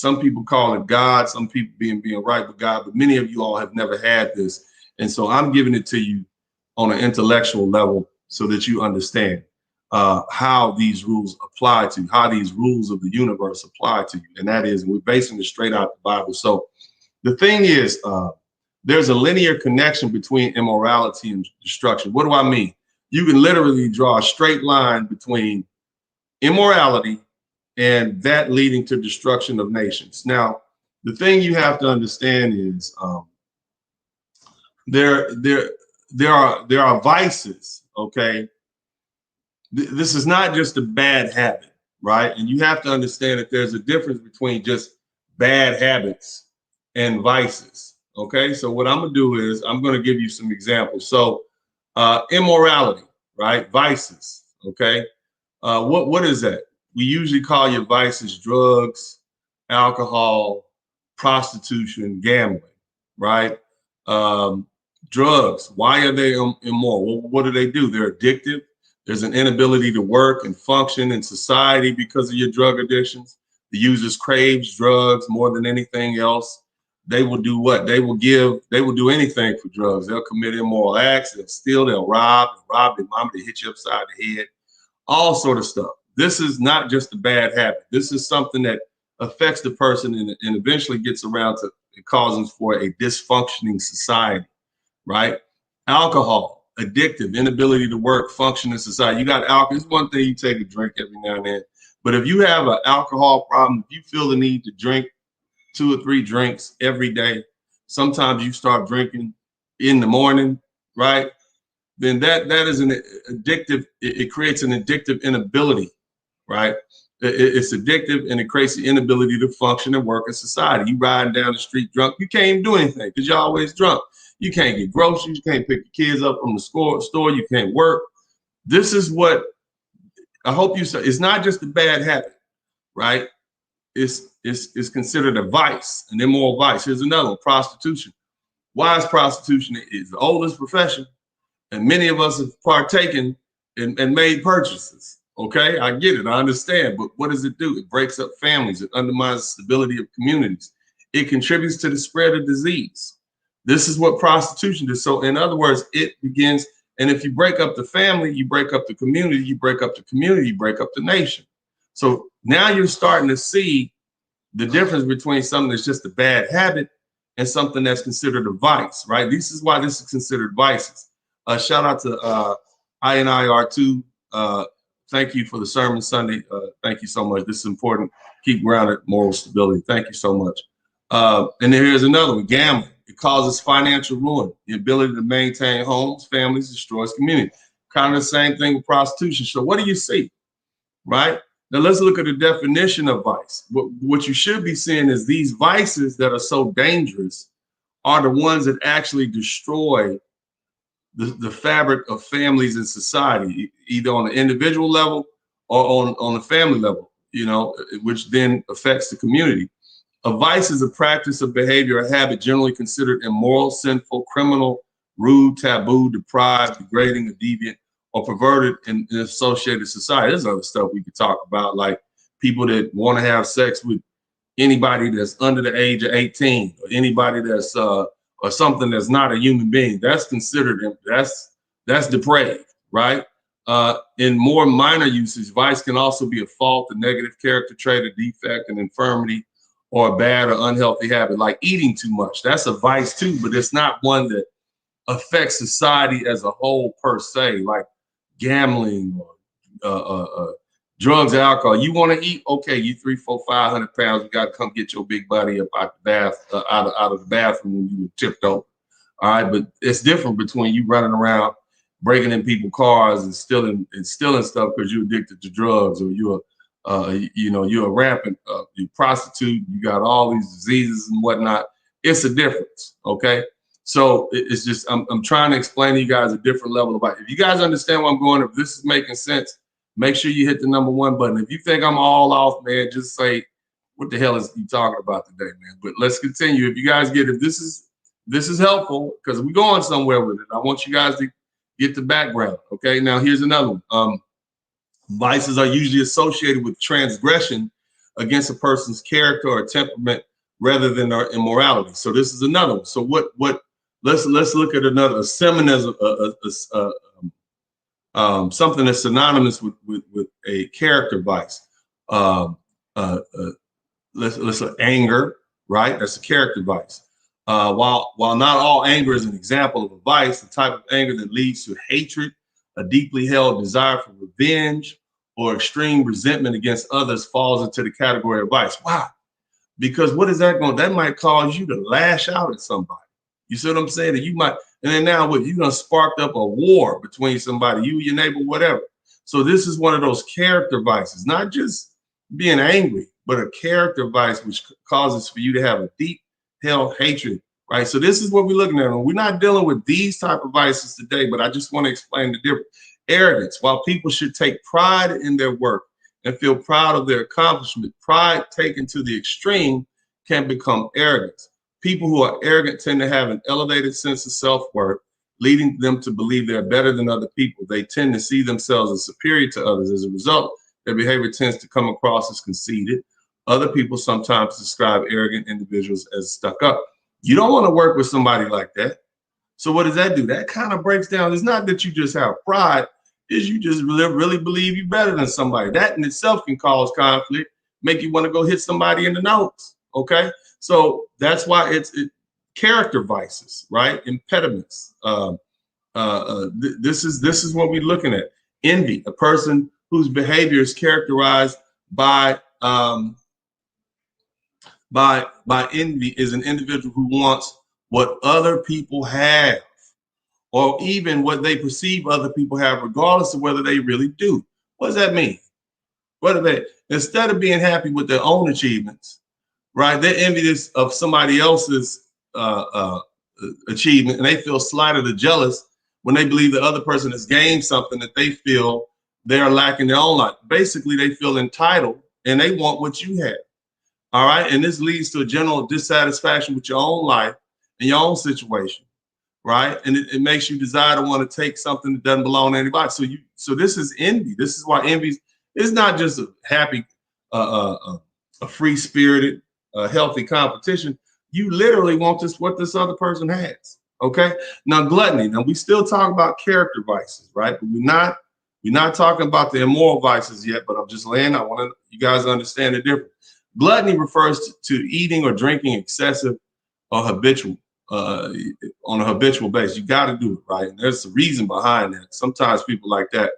Some people call it God, some people being right with God, but many of you all have never had this. And so I'm giving it to you on an intellectual level so that you understand how these rules apply to you, how these rules of the universe apply to you. And that is, we're basing it straight out the Bible. So the thing is, there's a linear connection between immorality and destruction. What do I mean? You can literally draw a straight line between immorality and that leading to destruction of nations. Now, the thing you have to understand is there are vices. Okay, this is not just a bad habit, right? And you have to understand that there's a difference between just bad habits and vices. Okay, so what I'm gonna do is I'm gonna give you some examples. So immorality, right? Vices. Okay, what is that? We usually call your vices drugs, alcohol, prostitution, gambling, right? Drugs. Why are they immoral? Well, what do they do? They're addictive. There's an inability to work and function in society because of your drug addictions. The users craves drugs more than anything else. They will do what? They will do anything for drugs. They'll commit immoral acts. They'll steal. They'll rob their mama. They hit you upside the head. All sort of stuff. This is not just a bad habit. This is something that affects the person and eventually gets around to causing for a dysfunctioning society, right? Alcohol, addictive, inability to work, function in society. You got alcohol. It's one thing you take a drink every now and then, but if you have an alcohol problem, if you feel the need to drink 2 or 3 drinks every day, sometimes you start drinking in the morning, right? Then that is an addictive. It creates an addictive inability, right? It's addictive and it creates the inability to function and work in society. You riding down the street drunk, you can't even do anything because you're always drunk. You can't get groceries, you can't pick your kids up from the store, you can't work. This is what I hope you say. It's not just a bad habit, right? It's considered a vice, an immoral vice. Here's another one, prostitution. Why is prostitution? It's the oldest profession, and many of us have partaken and made purchases. Okay, I get it, I understand, but what does it do? It breaks up families, it undermines the stability of communities, it contributes to the spread of disease. This is what prostitution does. So in other words, it begins, and if you break up the family, you break up the community, you break up the community, you break up the nation. So now you're starting to see the difference between something that's just a bad habit and something that's considered a vice, right? This is why this is considered vices. Shout out to INIR2. Thank you for the sermon Sunday. Thank you so much. This is important. Keep grounded, moral stability. Thank you so much. And then here's another one, gambling. It causes financial ruin. The ability to maintain homes, families, destroys community. Kind of the same thing with prostitution. So what do you see, right? Now let's look at the definition of vice. What you should be seeing is these vices that are so dangerous are the ones that actually destroy the fabric of families and society, either on the individual level or on the family level, you know, which then affects the community. A vice is a practice of behavior or habit generally considered immoral, sinful, criminal, rude, taboo, deprived, degrading, or deviant, or perverted in associated society. There's other stuff we could talk about, like people that want to have sex with anybody that's under the age of 18, or anybody that's or something that's not a human being. That's considered, that's depraved, right? In more minor usage, vice can also be a fault, a negative character trait, a defect, an infirmity, or a bad or unhealthy habit, like eating too much. That's a vice too, but it's not one that affects society as a whole per se, like gambling or drugs, alcohol. You want to eat? Okay, you 300, 400, 500 pounds. You got to come get your big body up out the bath, out of the bathroom when you were tipped over. All right, but it's different between you running around breaking in people's cars and stealing stuff because you're addicted to drugs, or you're you're a rampant, you prostitute. You got all these diseases and whatnot. It's a difference, okay? So it's just I'm trying to explain to you guys a different level about it. If you guys understand where I'm going, if this is making sense, make sure you hit the number 1 button. If you think I'm all off, man, just say, what the hell is you talking about today, man? But let's continue. If you guys get it, this is helpful because we're going somewhere with it. I want you guys to get the background. Okay, now here's another one. Vices are usually associated with transgression against a person's character or temperament rather than their immorality. So this is another one. So let's look at another seminism, something that's synonymous with a character vice. Let's look anger, right? That's a character vice. While not all anger is an example of a vice, the type of anger that leads to hatred, a deeply held desire for revenge, or extreme resentment against others falls into the category of vice. Why? Because what is that going? That might cause you to lash out at somebody. You see what I'm saying? That you might, and then now what? You're gonna spark up a war between somebody, you, your neighbor, whatever. So this is one of those character vices, not just being angry, but a character vice which causes for you to have a deep held hatred, right? So this is what we're looking at. We're not dealing with these type of vices today, but I just want to explain the difference. Arrogance. While people should take pride in their work and feel proud of their accomplishment, pride taken to the extreme can become arrogance. People who are arrogant tend to have an elevated sense of self-worth, leading them to believe they're better than other people. They tend to see themselves as superior to others. As a result, their behavior tends to come across as conceited. Other people sometimes describe arrogant individuals as stuck up. You don't want to work with somebody like that. So what does that do? That kind of breaks down. It's not that you just have pride, is you just really believe you're better than somebody. That in itself can cause conflict, make you want to go hit somebody in the nose. Okay, so that's why it's character vices, right? Impediments. This is what we're looking at. Envy, a person whose behavior is characterized by envy, is an individual who wants what other people have, or even what they perceive other people have, regardless of whether they really do. What does that mean? Instead of being happy with their own achievements, right, they're envious of somebody else's achievement, and they feel slighted or jealous when they believe the other person has gained something that they feel they're lacking in their own life. Basically, they feel entitled and they want what you have. All right. And this leads to a general dissatisfaction with your own life and your own situation. Right. And it makes you desire to want to take something that doesn't belong to anybody. So this is envy. This is why envy is not just a happy, a free-spirited, healthy competition. You literally want what this other person has. Okay. Now, gluttony. Now, we still talk about character vices, right? But we're not talking about the immoral vices yet, but I'm just laying. I want you guys to understand the difference. Gluttony refers to eating or drinking excessive or habitual on a habitual basis. You got to do it, right? And there's a reason behind that. Sometimes people like that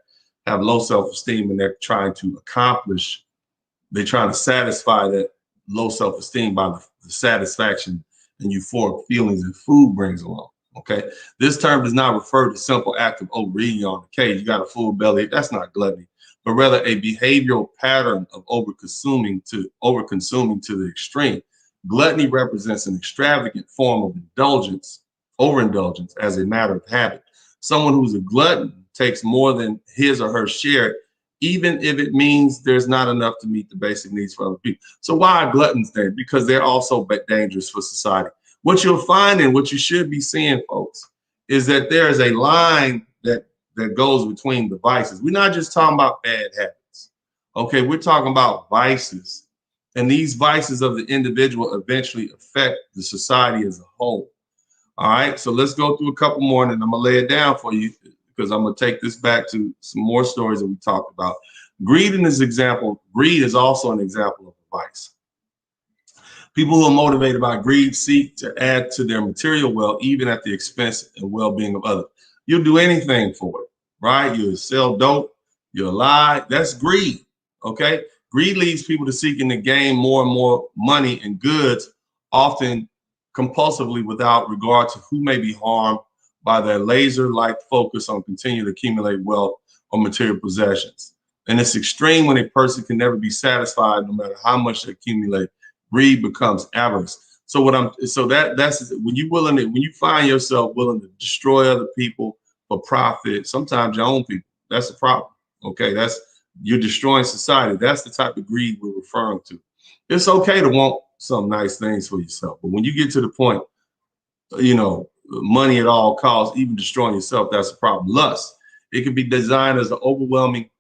have low self-esteem and they're trying to satisfy that low self-esteem by the satisfaction and euphoric feelings that food brings along. Okay. This term does not refer to simple act of overeating on the cage. You got a full belly. That's not gluttony, but rather a behavioral pattern of overconsuming to the extreme. Gluttony represents an extravagant form of overindulgence as a matter of habit. Someone who's a glutton takes more than his or her share, even if it means there's not enough to meet the basic needs for other people. So why are gluttons there? Because they're also dangerous for society. What you'll find and what you should be seeing, folks, is that there is a line that goes between the vices. We're not just talking about bad habits. Okay, we're talking about vices. And these vices of the individual eventually affect the society as a whole. All right, so let's go through a couple more, and I'm gonna lay it down for you because I'm gonna take this back to some more stories that we talked about. Greed is also an example of a vice. People who are motivated by greed seek to add to their material wealth, even at the expense and well-being of others. You'll do anything for it, right? You'll sell dope, you'll lie. That's greed, okay? Greed leads people to seeking to gain more and more money and goods, often compulsively without regard to who may be harmed by their laser-like focus on continuing to accumulate wealth or material possessions. And it's extreme when a person can never be satisfied no matter how much they accumulate. Greed becomes avarice. So that's when you find yourself willing to destroy other people for profit, sometimes your own people, that's a problem. Okay, you're destroying society. That's the type of greed we're referring to. It's okay to want some nice things for yourself, but when you get to the point, money at all costs, even destroying yourself, that's a problem. Lust, it can be designed as an overwhelming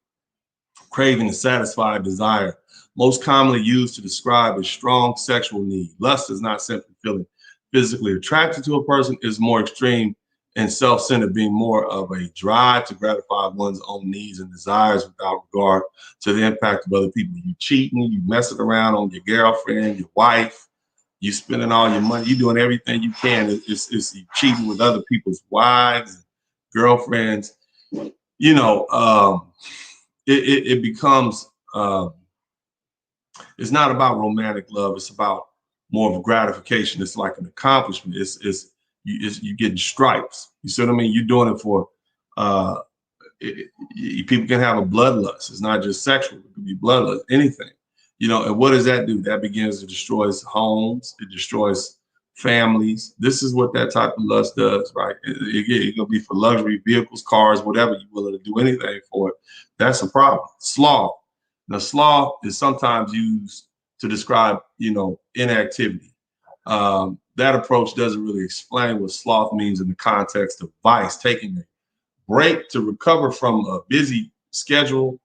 craving to satisfy a desire most commonly used to describe a strong sexual need. Lust is not simply feeling physically attracted to a person, is more extreme and self-centered, being more of a drive to gratify one's own needs and desires without regard to the impact of other people. You cheating, you messing around on your girlfriend, your wife, you spending all your money, you doing everything you can. It's you cheating with other people's wives, girlfriends. You know, it becomes, it's not about romantic love. It's about more of gratification. It's like an accomplishment. You getting stripes. You see what I mean? You're doing it for, people can have a bloodlust. It's not just sexual. It could be bloodlust, anything. You know, and what does that do? That begins to destroy homes. It destroys families. This is what that type of lust does, right? It could be for luxury vehicles, cars, whatever. You're willing to do anything for it. That's a problem. Sloth. Now, sloth is sometimes used to describe, you know, inactivity. That approach doesn't really explain what sloth means in the context of vice. Taking a break to recover from a busy schedule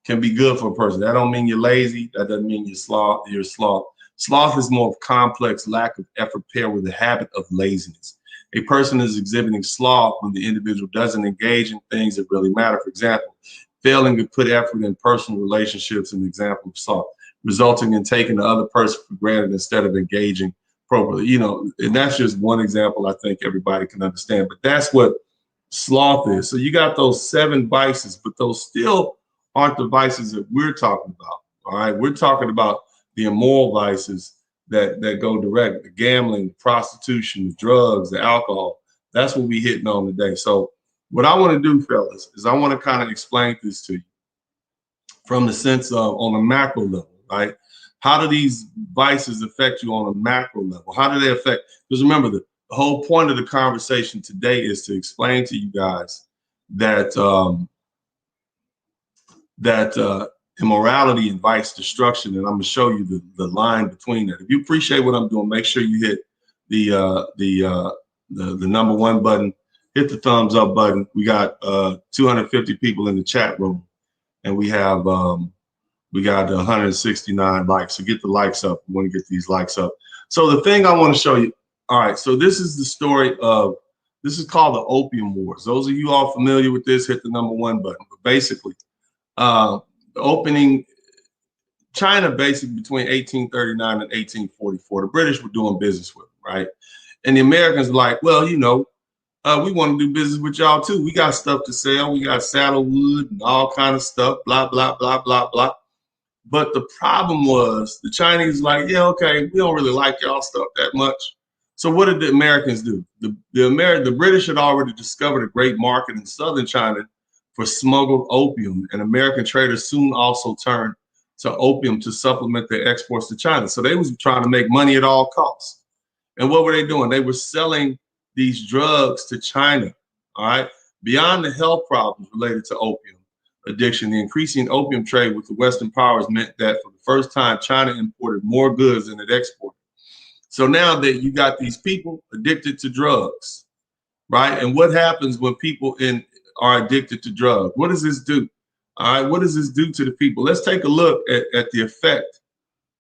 can be good for a person. That don't mean you're lazy. That doesn't mean you're sloth. Sloth is more of complex lack of effort paired with a habit of laziness. A person is exhibiting sloth when the individual doesn't engage in things that really matter. For example, failing to put effort in personal relationships, an example of sloth, resulting in taking the other person for granted instead of engaging appropriately. You know, and that's just one example I think everybody can understand. But that's what sloth is. So you got those 7 vices, but those still aren't the vices that we're talking about. All right, we're talking about the immoral vices that go direct: the gambling, the prostitution, the drugs, the alcohol. That's what we're hitting on today. So what I want to do, fellas, is I want to kind of explain this to you from the sense of on a macro level, right? How do these vices affect you on a macro level? How do they affect? Because remember, the whole point of the conversation today is to explain to you guys that immorality invites destruction, and I'm going to show you the line between that. If you appreciate what I'm doing, make sure you hit the number 1 button, hit the thumbs up button. We got 250 people in the chat room, and we got 169 likes. So get the likes up. We want to get these likes up. So the thing I want to show you. All right. So this is the story of. This is called the Opium Wars. Those of you all familiar with this, hit the number 1 button. But basically, the opening China, basically between 1839 and 1844, the British were doing business with them, right? And the Americans were like, well, you know, we want to do business with y'all too. We got stuff to sell. We got saddlewood and all kind of stuff, blah, blah, blah, blah, blah. But the problem was the Chinese like, yeah, okay, we don't really like y'all stuff that much. So what did the Americans do? The British had already discovered a great market in southern China for smuggled opium, and American traders soon also turned to opium to supplement their exports to China. So they was trying to make money at all costs. And what were they doing? They were selling these drugs to China, all right? Beyond the health problems related to opium addiction, the increasing opium trade with the Western powers meant that for the first time, China imported more goods than it exported. So now that you got these people addicted to drugs, right? And what happens when people are addicted to drugs? What does this do? All right, what does this do to the people? Let's take a look at the effect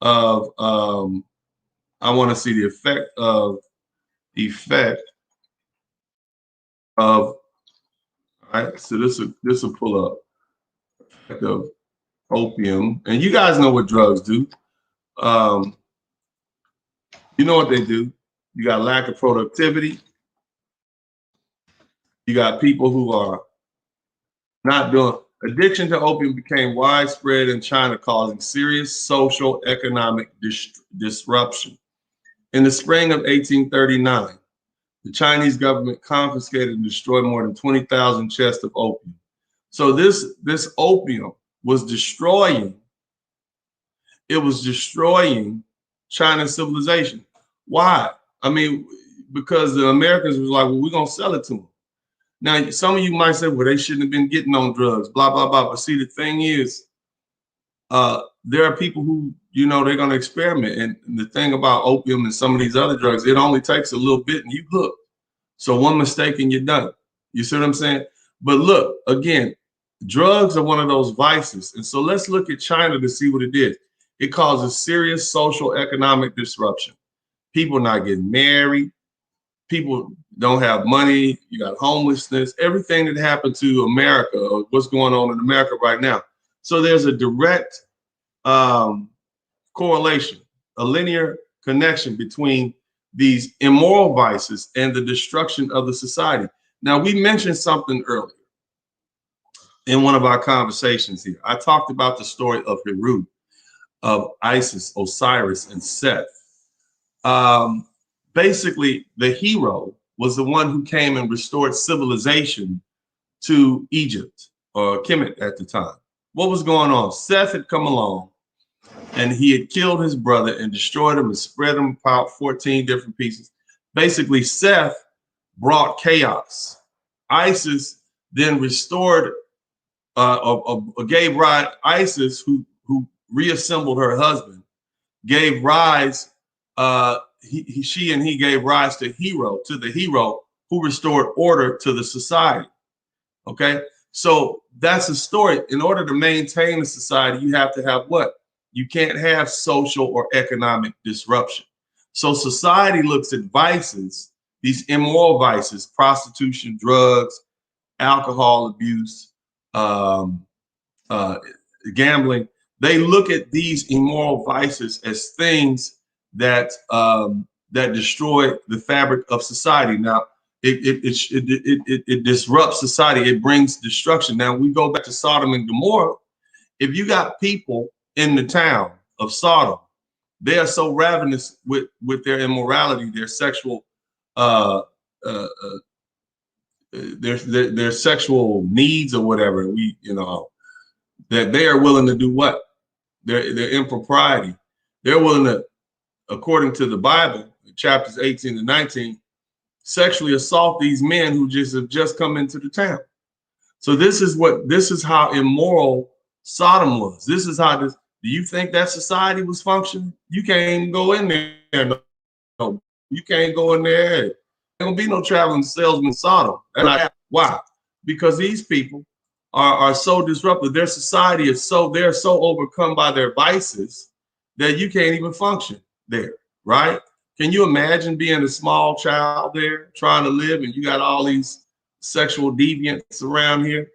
of, I want to see the effect of, all right, so this will pull up effect of opium. And you guys know what drugs do. You know what they do. You got lack of productivity. You got people who are not doing. Addiction to opium became widespread in China, causing serious social economic disruption. In the spring of 1839, the Chinese government confiscated and destroyed more than 20,000 chests of opium. So this opium was destroying. It was destroying China's civilization. Why? I mean, because the Americans was like, well, we're gonna sell it to them. Now, some of you might say, well, they shouldn't have been getting on drugs, blah, blah, blah. But see, the thing is, there are people who, you know, they're going to experiment. And the thing about opium and some of these other drugs, it only takes a little bit and you hooked. So one mistake and you're done. You see what I'm saying? But look, again, drugs are one of those vices. And so let's look at China to see what it did. it causes serious social economic disruption. People not getting married, people don't have money, you got homelessness, everything that happened to America, or what's going on in America right now. So there's a direct correlation, a linear connection between these immoral vices and the destruction of the society. Now, we mentioned something earlier in one of our conversations here. I talked about the story of Heru, of Isis, Osiris, and Seth. Basically, the hero was the one who came and restored civilization to Egypt, or Kemet at the time. What was going on? Seth had come along and he had killed his brother and destroyed him and spread him about 14 different pieces. Basically, Seth brought chaos. Isis then restored, gave rise, Isis, who reassembled her husband, gave rise, she and he gave rise to the hero who restored order to the society. Okay, so that's a story. In order to maintain a society, you have to have what? You can't have social or economic disruption. So society looks at vices, these immoral vices, prostitution, drugs, alcohol abuse, gambling. They look at these immoral vices as things that that destroy the fabric of society. Now, it disrupts society. It brings destruction. Now, we go back to Sodom and Gomorrah. If you got people in the town of Sodom, they are so ravenous with their immorality, their sexual their sexual needs or whatever, that they are willing to do what? Their impropriety. They're willing to, according to the Bible, chapters 18 to 19, sexually assault these men who have just come into the town. So this is how immoral Sodom was. This is how this. Do you think that society was functioning? You can't even go in there. No, you can't go in there. There gonna be no traveling salesman Sodom. Why? Because these people are so disruptive. Their society is they're so overcome by their vices that you can't even function there, right? Can you imagine being a small child there trying to live and you got all these sexual deviants around here?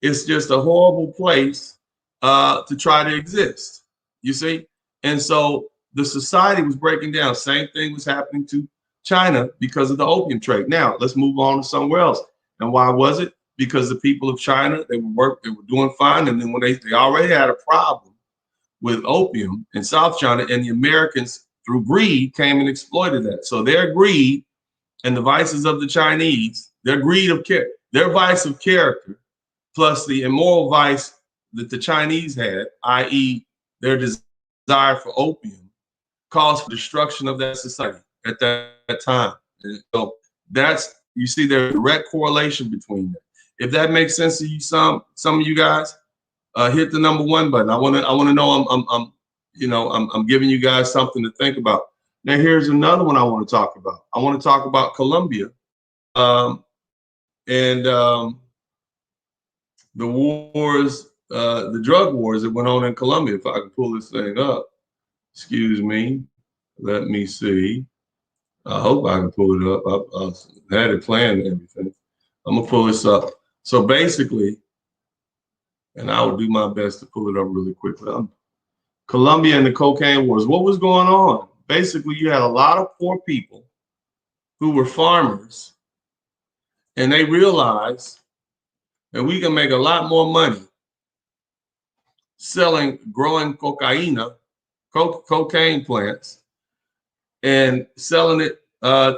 It's just a horrible place to try to exist, you see? And so the society was breaking down. Same thing was happening to China because of the opium trade. Now, let's move on to somewhere else. And why was it? Because the people of China, they were doing fine. And then when they already had a problem with opium in South China, and the Americans, through greed, came and exploited that. So their greed and the vices of the Chinese, their vice of character, plus the immoral vice that the Chinese had, i.e. their desire for opium, caused destruction of that society at that time. And so you see there's a direct correlation between that. If that makes sense to you, some of you guys, hit the number 1 button. I want to know I'm giving you guys something to think about. Now here's another one I want to talk about. I want to talk about Colombia, and the wars, the drug wars that went on in Colombia. If I can pull this thing up, excuse me, let me see. I hope I can pull it up. I had it planned and everything. I'm gonna pull this up. So basically, and I will do my best to pull it up really quickly. Colombia and the cocaine wars. What was going on? Basically, you had a lot of poor people who were farmers, and they realized that we can make a lot more money growing cocaine plants, and selling it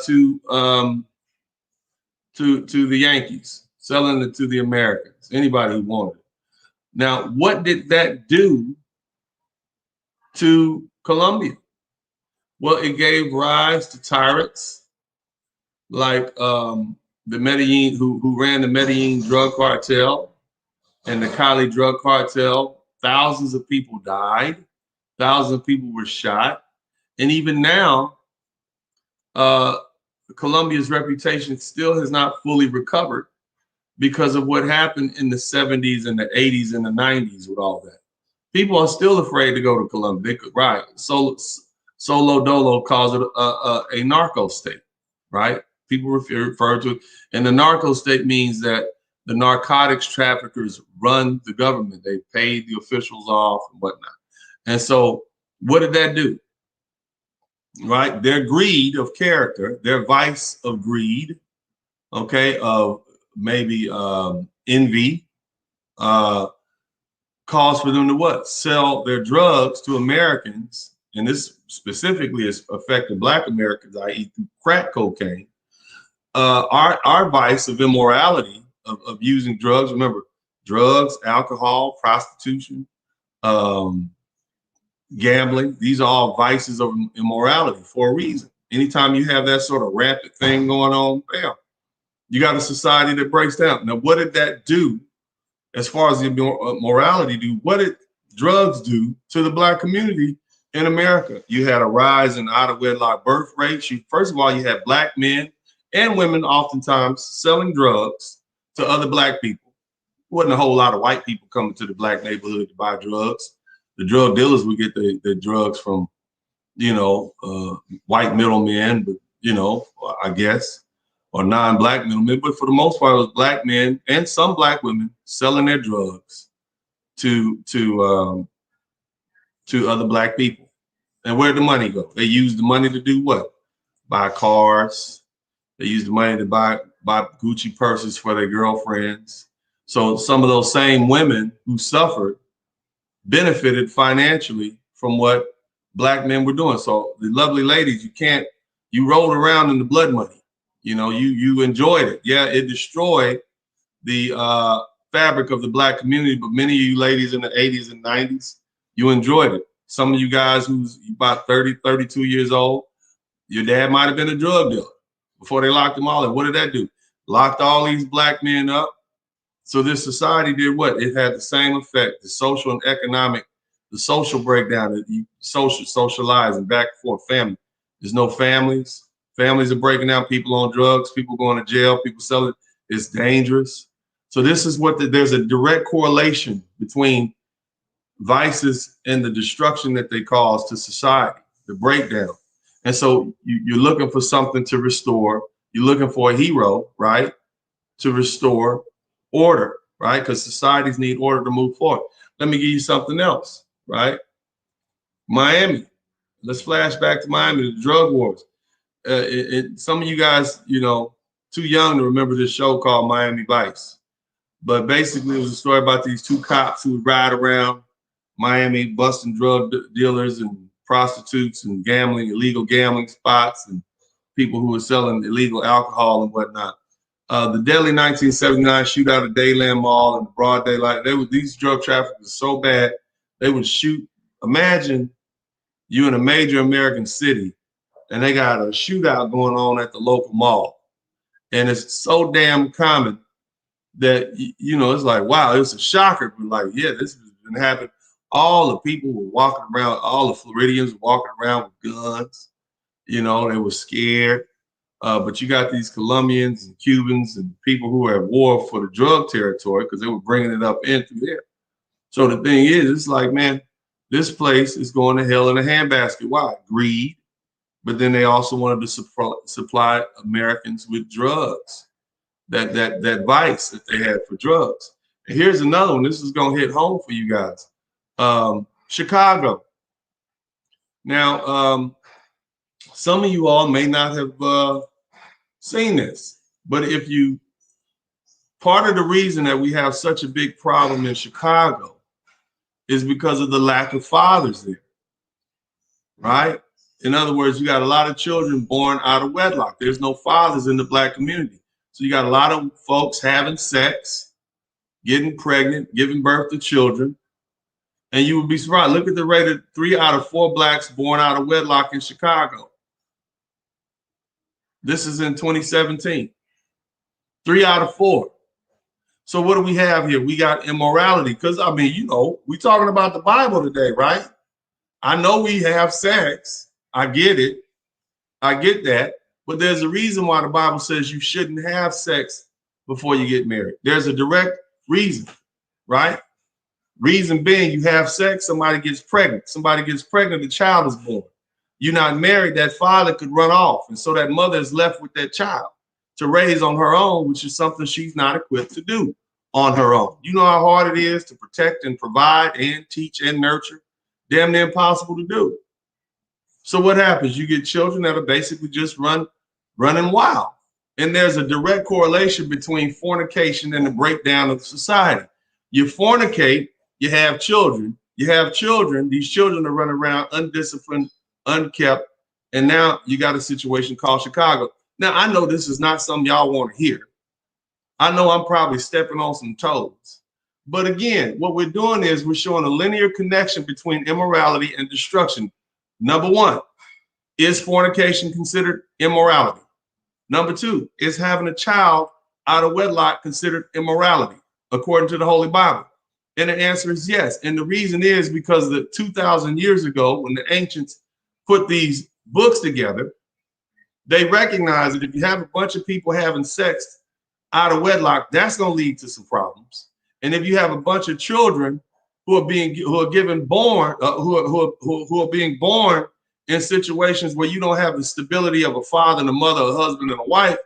to the Yankees, selling it to the Americans, anybody who wanted it. Now, what did that do to Colombia? Well, it gave rise to tyrants like the Medellin, who ran the Medellin drug cartel and the Cali drug cartel. Thousands of people died. Thousands of people were shot. And even now, Colombia's reputation still has not fully recovered because of what happened in the 70s and the 80s and the 90s with all that. People are still afraid to go to Colombia. They could, right. Solo Dolo calls it a narco state, right? People refer to it. And the narco state means that the narcotics traffickers run the government. They pay the officials off and whatnot. And so what did that do? Right? Their greed of character, their vice of greed, okay, of maybe envy, caused for them to what? Sell their drugs to Americans, and this specifically has affected Black Americans, i.e. through crack cocaine. Our vice of immorality of using drugs, remember, drugs, alcohol, prostitution, gambling, these are all vices of immorality for a reason. Anytime you have that sort of rampant thing going on, bam, you got a society that breaks down. Now, what did that do as far as the morality do? What did drugs do to the Black community in America? You had a rise in out of wedlock birth rates. First of all, you had Black men and women oftentimes selling drugs to other Black people. There wasn't a whole lot of white people coming to the Black neighborhood to buy drugs. The drug dealers would get the drugs from, white middlemen, but, I guess, or non-Black middlemen. But for the most part, it was Black men and some Black women selling their drugs to other Black people. And where'd the money go? They used the money to do what? Buy cars. They used the money to buy Gucci purses for their girlfriends. So some of those same women who suffered benefited financially from what Black men were doing. So the lovely ladies, you rolled around in the blood money. You enjoyed it. Yeah, it destroyed the fabric of the Black community, but many of you ladies in the 80s and 90s, you enjoyed it. Some of you guys who's about 30, 32 years old, your dad might have been a drug dealer before they locked them all in. What did that do? Locked all these Black men up. So this society did what? It had the same effect, the social and economic, the social breakdown, the socializing back and forth, family. There's no families. Families are breaking down, people on drugs, people going to jail, people selling. It's dangerous. So this is there's a direct correlation between vices and the destruction that they cause to society, the breakdown. And so you're looking for something to restore. You're looking for a hero, right, to restore order, right? Because societies need order to move forward. Let me give you something else, right? Miami. Let's flash back to Miami, the drug wars. Some of you guys, too young to remember this show called Miami Vice. But basically, it was a story about these two cops who would ride around Miami busting drug dealers and prostitutes and illegal gambling spots, and people who were selling illegal alcohol and whatnot. The deadly 1979 shootout at Dayland Mall in the broad daylight. These drug traffickers so bad, they would shoot. Imagine you in a major American city and they got a shootout going on at the local mall. And it's so damn common that, it's like, wow, it's a shocker. But like, yeah, this has been happening. All the people were walking around, all the Floridians were walking around with guns. They were scared. But you got these Colombians and Cubans and people who are at war for the drug territory because they were bringing it up in through there. So the thing is, it's like, man, this place is going to hell in a handbasket. Why? Greed. But then they also wanted to supply Americans with drugs, that vice that they had for drugs. And here's another one. This is going to hit home for you guys. Chicago. Now, some of you all may not have seen this, but part of the reason that we have such a big problem in Chicago is because of the lack of fathers there, right? In other words, you got a lot of children born out of wedlock. There's no fathers in the Black community. So you got a lot of folks having sex, getting pregnant, giving birth to children. And you would be surprised. Look at the rate of 3 out of 4 Blacks born out of wedlock in Chicago. This is in 2017. 3 out of 4. So what do we have here? We got immorality. Because, we're talking about the Bible today, right? I know we have sex. I get it. I get that. But there's a reason why the Bible says you shouldn't have sex before you get married. There's a direct reason, right? Reason being, you have sex, somebody gets pregnant. Somebody gets pregnant, the child is born. You're not married, that father could run off. And so that mother is left with that child to raise on her own, which is something she's not equipped to do on her own. You know how hard it is to protect and provide and teach and nurture? Damn near impossible to do. So what happens? You get children that are basically just running wild. And there's a direct correlation between fornication and the breakdown of society. You fornicate, you have children. You have children. These children are running around undisciplined, unkept. And now you got a situation called Chicago. Now, I know this is not something y'all want to hear. I know I'm probably stepping on some toes. But again, what we're doing is we're showing a linear connection between immorality and destruction. Number one, is fornication considered immorality? Number two, is having a child out of wedlock considered immorality, according to the Holy Bible? And the answer is yes. And the reason is because the 2,000 years ago, when the ancients put these books together, they recognized that if you have a bunch of people having sex out of wedlock, that's going to lead to some problems. And if you have a bunch of children who are being born in situations where you don't have the stability of a father and a mother, a husband and a wife,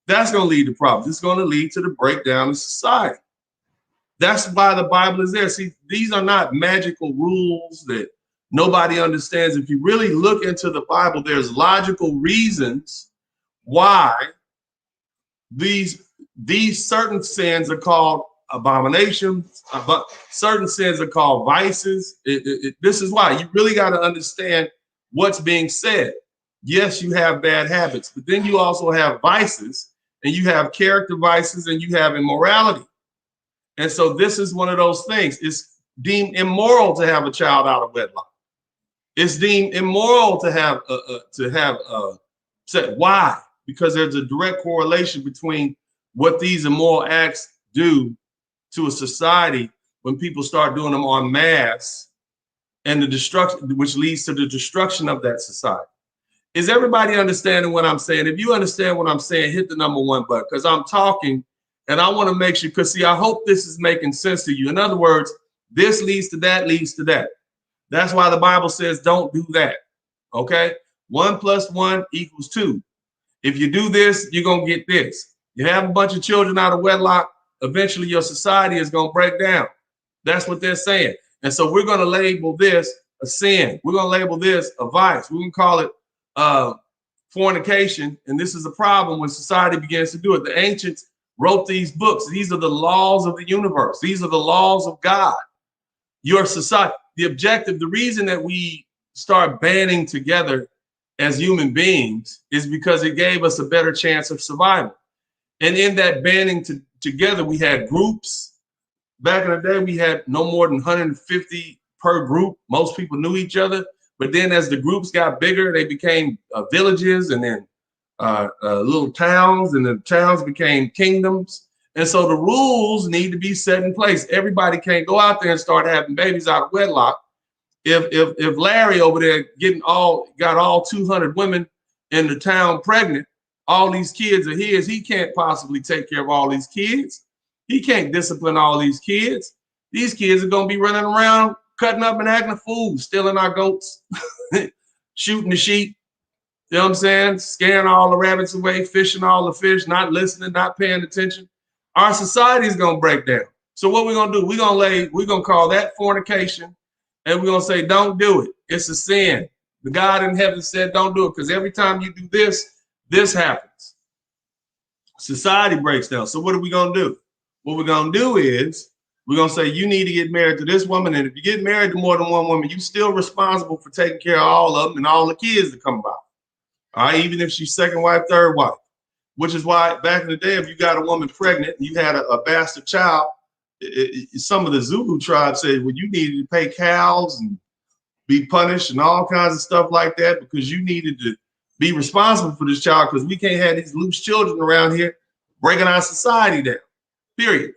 that's going to lead to problems. It's going to lead to the breakdown of society. That's why the Bible is there. See, these are not magical rules that nobody understands. If you really look into the Bible, there's logical reasons why these certain sins are called abominations, but certain sins are called vices. This is why you really got to understand what's being said. Yes, you have bad habits, but then you also have vices, and you have character vices, and you have immorality. And so this is one of those things. It's deemed immoral to have a child out of wedlock. It's deemed immoral to have why? Because there's a direct correlation between what these immoral acts do to a society when people start doing them en masse, and the destruction, which leads to the destruction of that society. Is everybody understanding what I'm saying? If you understand what I'm saying, hit the number one button, because I'm talking and I want to make sure, because see, I hope this is making sense to you. In other words, this leads to that, leads to that. That's why the Bible says don't do that. Okay? 1 + 1 = 2. If you do this, you're going to get this. You have a bunch of children out of wedlock, eventually your society is going to break down. That's what they're saying. And so we're going to label this a sin. We're going to label this a vice. We're going to call it fornication. And this is a problem when society begins to do it. The ancients wrote these books. These are the laws of the universe. These are the laws of God. Your society, the objective, the reason that we start banding together as human beings is because it gave us a better chance of survival. And in that banding together, we had groups. Back in the day, we had no more than 150 per group. Most people knew each other. But then as the groups got bigger, they became villages, and then little towns, and the towns became kingdoms. And so the rules need to be set in place. Everybody can't go out there and start having babies out of wedlock. If Larry over there got all 200 women in the town pregnant, all these kids are his. He can't possibly take care of all these kids. He can't discipline all these kids. These kids are going to be running around, cutting up and acting a fool, stealing our goats, shooting the sheep. You know what I'm saying? Scaring all the rabbits away, fishing all the fish, not listening, not paying attention. Our society is going to break down. So what we're going to do, we're going to call that fornication, and we're going to say, don't do it. It's a sin. The God in heaven said, don't do it, because every time you do this, this happens. Society breaks down. So what are we going to do? What we're going to do is we're going to say, you need to get married to this woman. And if you get married to more than one woman, you're still responsible for taking care of all of them and all the kids that come about. All right, even if she's second wife, third wife, which is why back in the day, if you got a woman pregnant and you had a bastard child, some of the Zulu tribes said, well, you needed to pay cows and be punished and all kinds of stuff like that, because you needed to be responsible for this child, because we can't have these loose children around here breaking our society down. Period.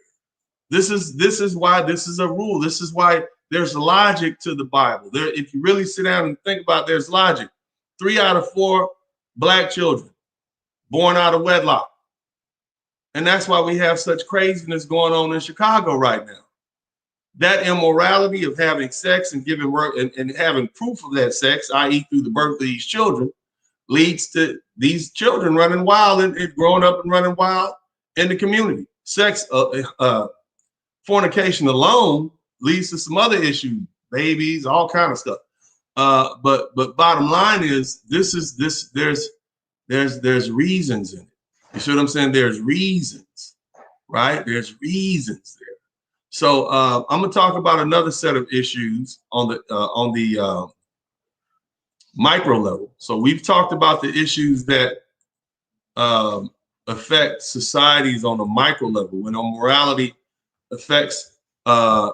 This is why this is a rule. This is why there's logic to the Bible. There, if you really sit down and think about it, there's logic. 3 out of 4 Black children born out of wedlock. And that's why we have such craziness going on in Chicago right now. that immorality of having sex and giving work and having proof of that sex, i.e. through the birth of these children, leads to these children running wild and growing up and running wild in the community. Sex, fornication alone leads to some other issues, babies, all kind of stuff. But bottom line is there's reasons in it. You see what I'm saying? There's reasons, right? There's reasons there. So I'm gonna talk about another set of issues on the micro level. So we've talked about the issues that affect societies on a micro level, when morality affects the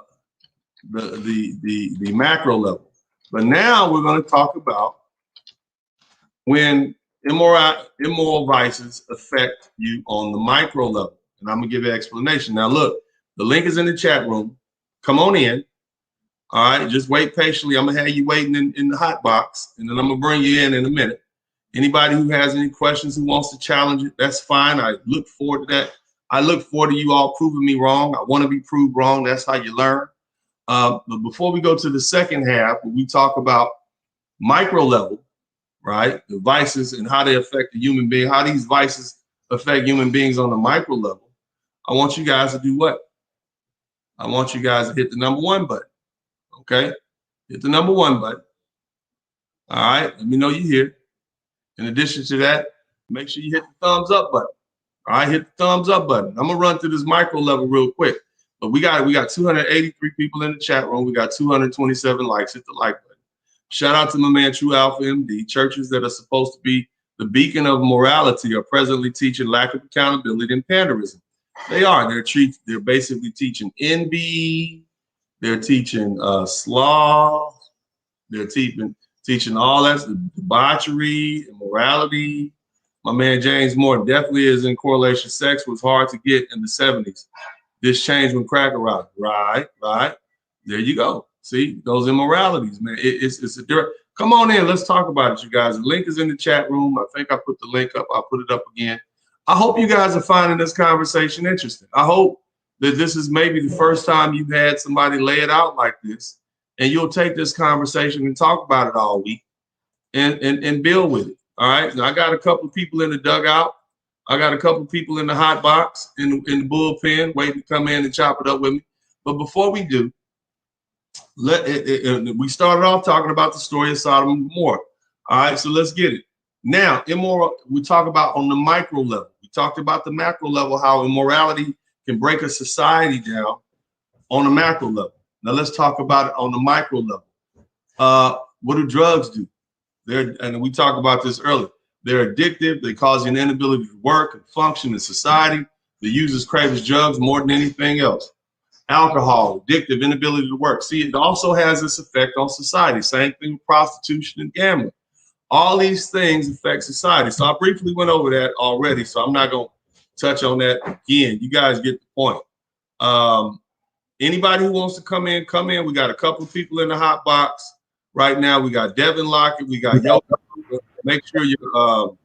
macro level. But now we're going to talk about when immoral vices affect you on the micro level. And I'm gonna give you an explanation. Now look, the link is in the chat room. Come on in. All right, just wait patiently. I'm gonna have you waiting in the hot box, and then I'm gonna bring you in a minute. Anybody who has any questions, who wants to challenge it, that's fine. I look forward to that. I look forward to you all proving me wrong. I want to be proved wrong. That's how you learn. But before we go to the second half, when we talk about micro level, right, the vices and how they affect the human being, how these vices affect human beings on the micro level, I want you guys to do what? I want you guys to hit the number 1 button. Okay, hit the number 1 button. All right, let me know you're here. In addition to that, make sure you hit the thumbs up button. All right, hit the thumbs up button. I'm gonna run through this micro level real quick. But we got 283 people in the chat room. We got 227 likes. Hit the like button. Shout out to my man True Alpha MD. Churches that are supposed to be the beacon of morality are presently teaching lack of accountability and panderism. They are. They're basically teaching envy. They're teaching sloth. They're teaching all that, the debauchery, immorality. My man James Moore definitely is in correlation. Sex was hard to get in the 70s. This changed when crack arrived. Right. There you go. See, those immoralities, man. It's a direct. Come on in. Let's talk about it, you guys. The link is in the chat room. I think I put the link up. I'll put it up again. I hope you guys are finding this conversation interesting. I hope that this is maybe the first time you've had somebody lay it out like this, and you'll take this conversation and talk about it all week and build with it. All right. Now, I got a couple of people in the dugout. I got a couple of people in the hot box, in the bullpen, waiting to come in and chop it up with me. But before we do, we started off talking about the story of Sodom and Gomorrah. All right, so let's get it. Now, immoral, we talk about on the micro level. We talked about the macro level, how immorality can break a society down on the macro level. Now let's talk about it on the micro level. What do drugs do? And we talked about this earlier. They're addictive. They cause an inability to work and function in society. The users craves drugs more than anything else. Alcohol, addictive, inability to work. See, it also has this effect on society. Same thing with prostitution and gambling. All these things affect society. So I briefly went over that already, so I'm not going to touch on that again. You guys get the point. Anybody who wants to come in, come in. We got a couple of people in the hot box right now. We got Devin Lockett. We got Yo. Make sure your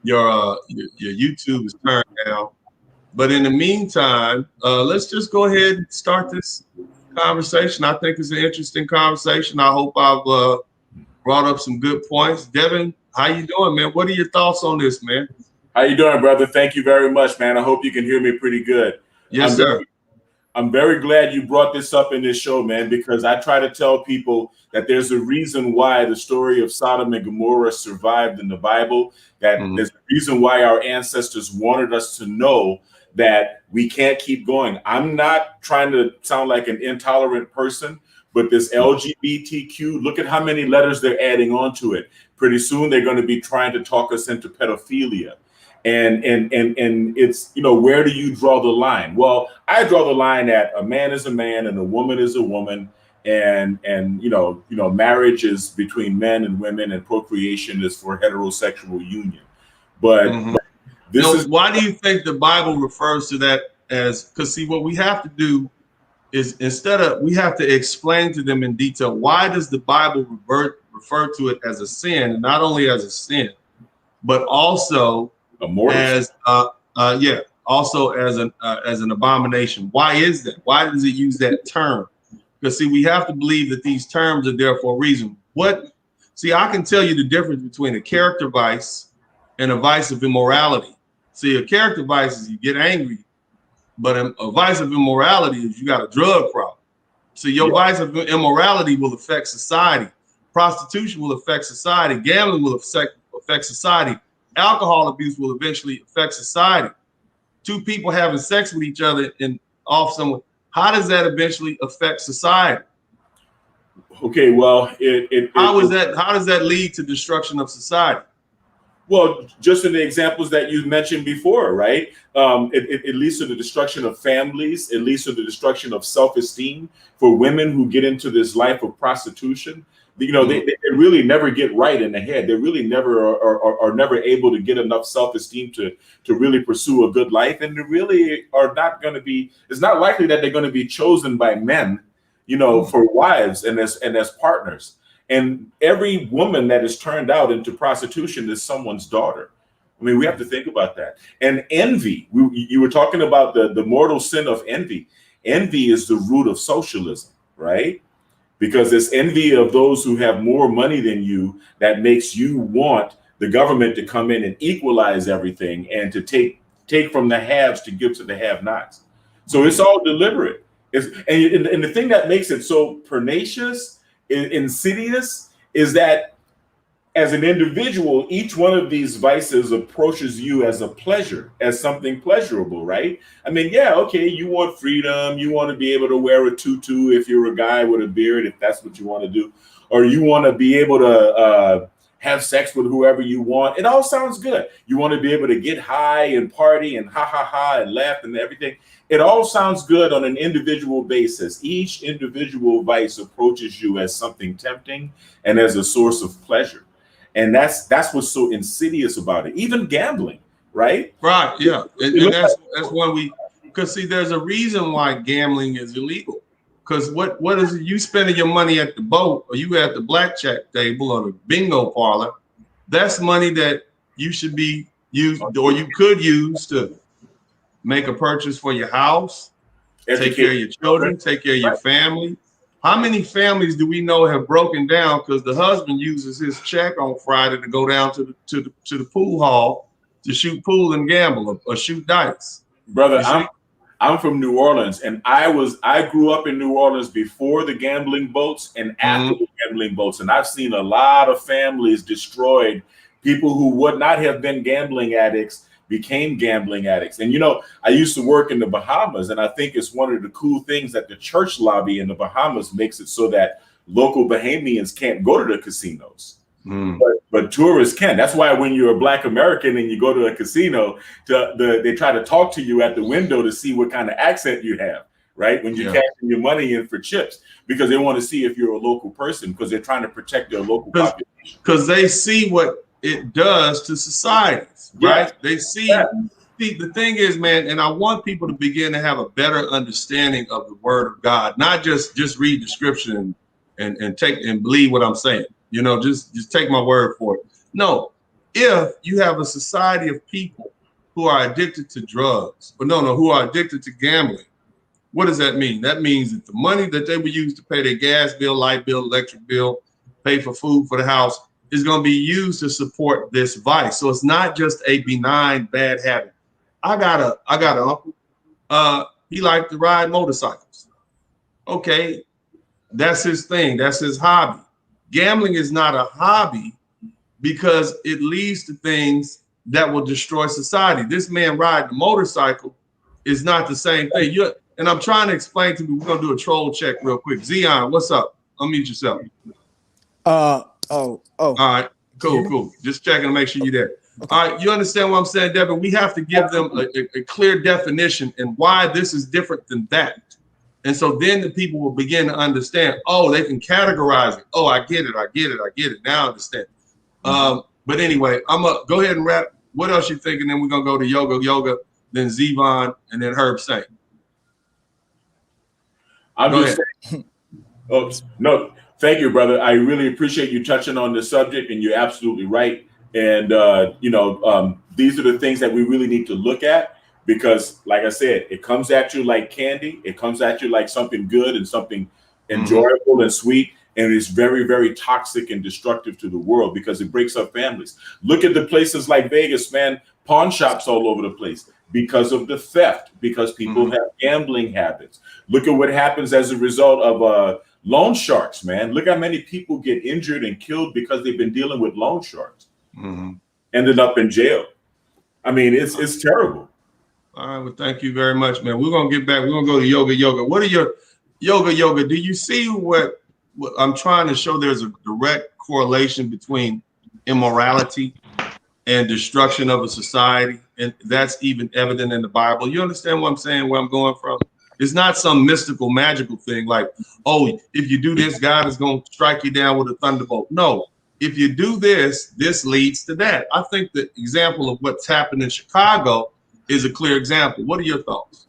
YouTube is turned down. But in the meantime, let's just go ahead and start this conversation. I think it's an interesting conversation. I hope I've brought up some good points. Devin, how you doing, man? What are your thoughts on this, man? How you doing, brother? Thank you very much, man. I hope you can hear me pretty good. Yes, sir. I'm very glad you brought this up in this show, man, because I try to tell people that there's a reason why the story of Sodom and Gomorrah survived in the Bible, that there's a reason why our ancestors wanted us to know that we can't keep going. I'm not trying to sound like an intolerant person, but this LGBTQ, look at how many letters they're adding onto it. Pretty soon they're going to be trying to talk us into pedophilia. And it's, you know, where do you draw the line? Well, I draw the line at a man is a man and a woman is a woman, and you know, marriage is between men and women, and procreation is for heterosexual union. But this is why do you think the Bible refers to that as? Because see, what we have to do is we have to explain to them in detail, why does the Bible refer to it as a sin, and not only as a sin, but also as also as an abomination. Why is that? Why does it use that term? Because see, we have to believe that these terms are there for a reason. See, I can tell you the difference between a character vice and a vice of immorality. See, a character vice is you get angry, but a vice of immorality is you got a drug problem. So your vice of immorality will affect society. Prostitution will affect society. Gambling will affect society. Alcohol abuse will eventually affect society. Two people having sex with each other and off someone, how does that eventually affect society? Okay, well, how does that lead to destruction of society? Well, just in the examples that you mentioned before, right? It leads to the destruction of families. It leads to the destruction of self-esteem for women who get into this life of prostitution. You know, they really never get right in the head. They really never are never able to get enough self-esteem to really pursue a good life. And they really are not going to be, it's not likely that they're going to be chosen by men, you know, for wives and as partners. And every woman that is turned out into prostitution is someone's daughter. I mean, we have to think about that. And envy, you were talking about the mortal sin of envy. Envy is the root of socialism, right? Because it's envy of those who have more money than you that makes you want the government to come in and equalize everything and to take from the haves to give to the have-nots. So it's all deliberate. And the thing that makes it so pernicious, insidious, is that as an individual, each one of these vices approaches you as a pleasure, as something pleasurable, right? I mean, yeah, okay, you want freedom, you want to be able to wear a tutu if you're a guy with a beard, if that's what you want to do, or you want to be able to have sex with whoever you want. It all sounds good. You want to be able to get high and party and ha ha ha and laugh and everything. It all sounds good on an individual basis. Each individual vice approaches you as something tempting and as a source of pleasure. And that's what's so insidious about it. Even gambling, right? Right, yeah. And that's when because see, there's a reason why gambling is illegal. Because what is it? You spending your money at the boat, or you at the blackjack table or the bingo parlor, that's money that you should be used, or you could use to make a purchase for your house, take care of your children, take care of your family. How many families do we know have broken down because the husband uses his check on Friday to go down to the pool hall to shoot pool and gamble or shoot dice? Brother, I'm from New Orleans, and I grew up in New Orleans before the gambling boats and after the gambling boats, and I've seen a lot of families destroyed. People who would not have been gambling addicts became gambling addicts. And you know, I used to work in the Bahamas, and I think it's one of the cool things that the church lobby in the Bahamas makes it so that local Bahamians can't go to the casinos. But tourists can. That's why when you're a Black American and you go to a casino, they try to talk to you at the window to see what kind of accent you have, right? When you're cashing your money in for chips, because they want to see if you're a local person, because they're trying to protect their local population. Because they see what it does to societies, right? They see. See, the thing is, man, and I want people to begin to have a better understanding of the Word of God, not just read the scripture and take and believe what I'm saying. You know, just take my word for it. No, if you have a society of people who are addicted to drugs, but who are addicted to gambling, what does that mean? That means that the money that they would use to pay their gas bill, light bill, electric bill, pay for food for the house is going to be used to support this vice. So it's not just a benign bad habit. I got an uncle. He liked to ride motorcycles. Okay, that's his thing. That's his hobby. Gambling is not a hobby because it leads to things that will destroy society. This man riding a motorcycle is not the same thing. And I'm trying to explain to you, we're going to do a troll check real quick. Zion, what's up? Unmute yourself. All right, cool. Just checking to make sure you're there. All right, you understand what I'm saying, Devin? We have to give them a clear definition and why this is different than that. And so then the people will begin to understand, oh, they can categorize it. Oh, I get it. Now I understand. But anyway, I'm going to go ahead and wrap. What else you thinking? Then we're going to go to Yoga, then Zevon, and then Herb Saint. I'm just saying, no, thank you, brother. I really appreciate you touching on this subject, and you're absolutely right. And, these are the things that we really need to look at. because, like I said, it comes at you like candy. It comes at you like something good and something enjoyable and sweet. And it's very, very toxic and destructive to the world because it breaks up families. Look at the places like Vegas, man, pawn shops all over the place because of the theft, because people have gambling habits. Look at what happens as a result of loan sharks, man. Look how many people get injured and killed because they've been dealing with loan sharks. Ended up in jail. I mean, it's terrible. All right, well, thank you very much, man. We're gonna get back. We're gonna go to Yoga. What are your Yoga? Do you see what I'm trying to show? There's a direct correlation between immorality and destruction of a society, and that's even evident in the Bible. You understand what I'm saying? Where I'm going from? It's not some mystical, magical thing like, oh, if you do this, God is going to strike you down with a thunderbolt. No, if you do this, this leads to that. I think the example of what's happened in Chicago is a clear example. What are your thoughts?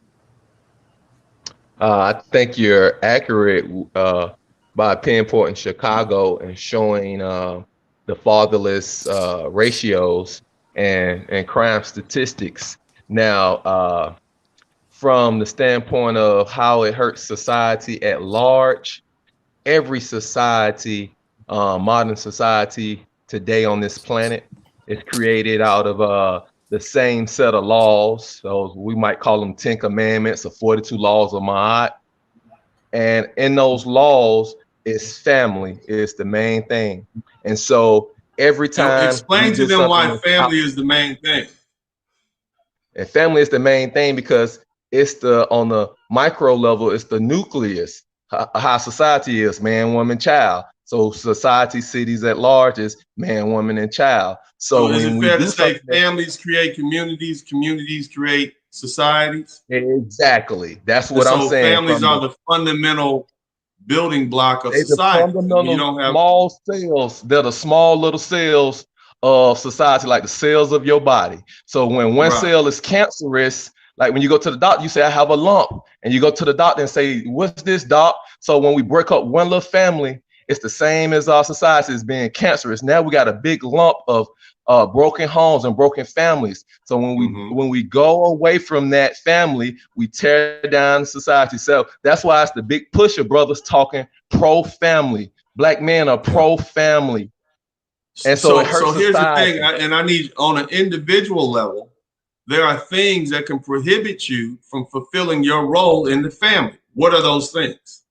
I think you're accurate by pinpointing Chicago and showing the fatherless ratios and crime statistics. Now, from the standpoint of how it hurts society at large, every society, modern society today on this planet is created out of the same set of laws. So we might call them 10 commandments or 42 laws of Ma'at. And in those laws, is family is the main thing. And so every time— explain to them why family is the main thing. And family is the main thing because it's on the micro level, it's the nucleus, how society is, man, woman, child. So society, cities at large is man, woman, and child. So is it fair to say families create communities, communities create societies? Exactly. That's what I'm saying. Families are the fundamental building block of society. You don't have small cells. They're the small little cells of society, like the cells of your body. So when one cell is cancerous, like when you go to the doctor, you say, I have a lump. And you go to the doctor and say, what's this, doc? So when we break up one little family, it's the same as our society is being cancerous. Now we got a big lump of broken homes and broken families. So when we go away from that family, we tear down society. So that's why it's the big push of brothers talking pro-family. Black men are pro-family. And so it hurts here's society. the thing, and I need, on an individual level, there are things that can prohibit you from fulfilling your role in the family. What are those things?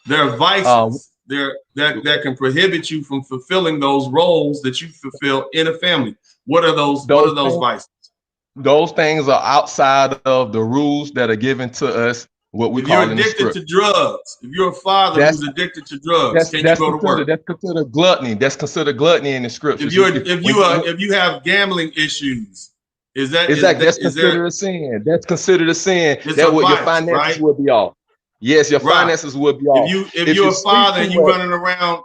There are vices that can prohibit you from fulfilling those roles that you fulfill in a family. What are those vices? Those things are outside of the rules that are given to us. What we call in the script. If you're addicted to drugs, if you're a father who's addicted to drugs, can you go to work? That's considered gluttony. That's considered gluttony in the scripture. If you have gambling issues, that's considered a sin. That's considered a sin. That way your finances will be off. Yes, your finances will be off. If you're a father and you're running around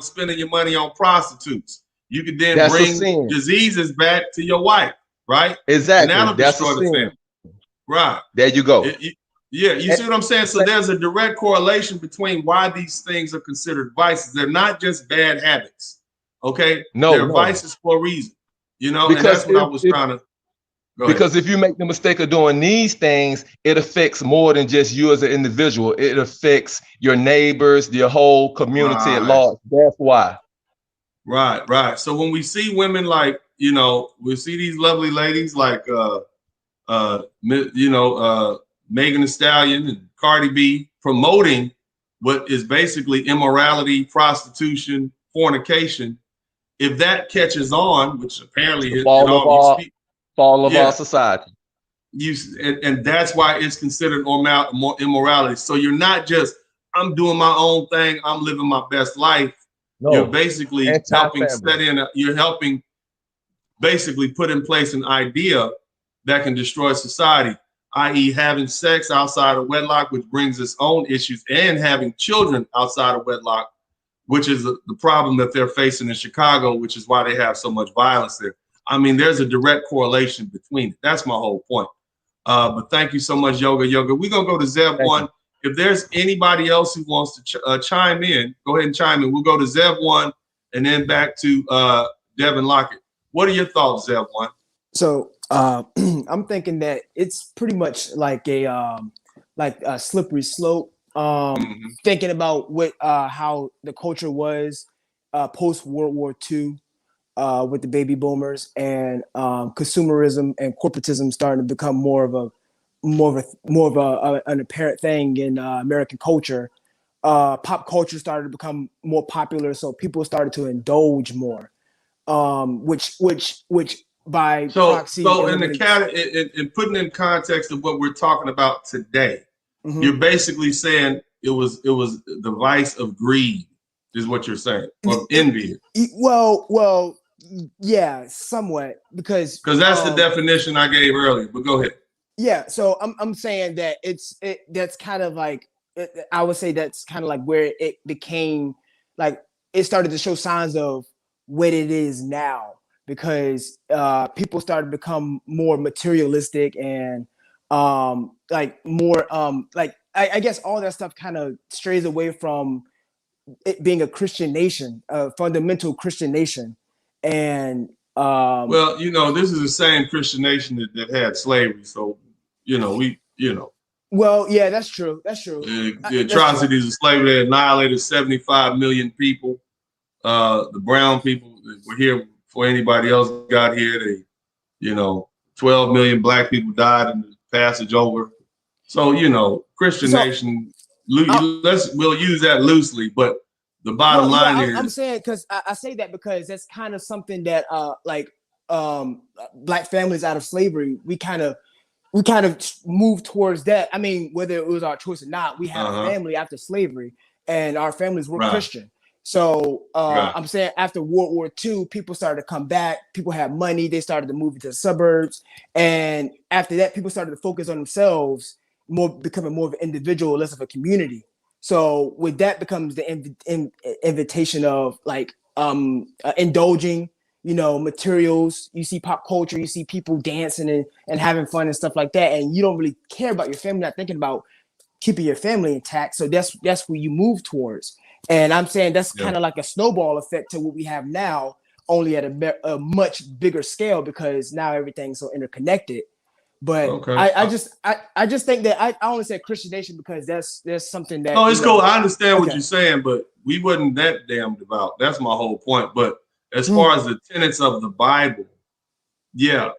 spending your money on prostitutes, you could then bring diseases back to your wife, right? Exactly. And that'll destroy the family. Right. There you go. You see what I'm saying? So there's a direct correlation between why these things are considered vices. They're not just bad habits. Okay? They're vices for a reason. You know, because and that's what I was trying to. Because if you make the mistake of doing these things, it affects more than just you as an individual. It affects your neighbors, your whole community at large. That's why. Right. So when we see women like, we see these lovely ladies like, Megan Thee Stallion and Cardi B promoting what is basically immorality, prostitution, fornication. If that catches on, which apparently is fall of our society. And that's why it's considered immorality. So you're not just, I'm doing my own thing, I'm living my best life. No. You're basically helping basically put in place an idea that can destroy society, i.e. having sex outside of wedlock, which brings its own issues, and having children outside of wedlock, which is the problem that they're facing in Chicago, which is why they have so much violence there. I mean, there's a direct correlation between it. That's my whole point. But thank you so much, Yoga. We're going to go to Zev 1. If there's anybody else who wants to chime in, go ahead and chime in. We'll go to Zev 1 and then back to Devin Lockett. What are your thoughts, Zev 1? So I'm thinking that it's pretty much like a slippery slope. Mhm. Thinking about what how the culture was post World War II with the baby boomers and consumerism and corporatism starting to become an apparent thing in American culture. Pop culture started to become more popular, so people started to indulge more, which by proxy So in the eliminates. in putting in context of what we're talking about today, Mhm. you're basically saying it was the vice of greed, is what you're saying, or envy, Well, yeah, somewhat because because that's the definition I gave earlier. But go ahead. yeah. So I'm saying that that's kind of like I would say that's kind of like where it became like it started to show signs of what it is now because people started to become more materialistic and like more like I guess all that stuff kind of strays away from it being a Christian nation, a fundamental Christian nation, and Well, this is the same Christian nation that had slavery, so well, yeah, that's true. That's true. the That's true. atrocities of slavery that annihilated 75 million people. The brown people that were here before anybody else got here. 12 million black people died in the passage over. So, Christian So nation, I, we'll use that loosely, but the bottom well, line yeah, I'm is, saying because I say that because that's kind of something that like black families out of slavery we kind of moved towards that. I mean, whether it was our choice or not, we had a uh-huh, family after slavery, and our families were right, Christian. So right, I'm saying after World War II, people started to come back. People had money. They started to move into the suburbs, and after that, people started to focus on themselves, more becoming more of an individual, less of a community. So with that becomes the invitation of like indulging materials. You see pop culture, you see people dancing and having fun and stuff like that, and you don't really care about your family, not thinking about keeping your family intact. So that's where you move towards. And I'm saying that's yeah, kind of like a snowball effect to what we have now, only at a much bigger scale because now everything's so interconnected. But okay. I just think that I only said Christian nation because there's something that No, it's cool. I understand what okay. you're saying, but we wasn't that damn devout. That's my whole point. But as far Mm, as the tenets of the Bible, yeah,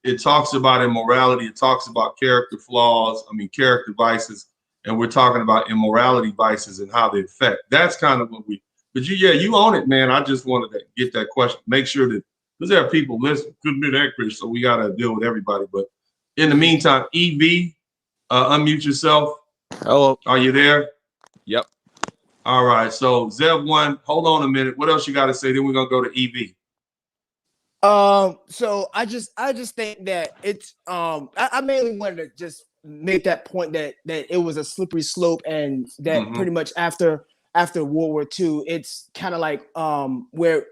it talks about immorality. It talks about character flaws. I mean, character vices, and we're talking about immorality vices and how they affect. That's kind of what we. But you own it, man. I just wanted to get that question. Make sure that because there are people listening, couldn't be that Chris, so we got to deal with everybody. But in the mhm. meantime, EV, unmute yourself. Hello. Are you there? Yep. All right. So Zev1, hold on a minute. What else you got to say? Then we're gonna go to EV. So I just think that it's I mainly wanted to just make that point that it was a slippery slope and that Mm-hmm. pretty much after World War II, it's kind of like where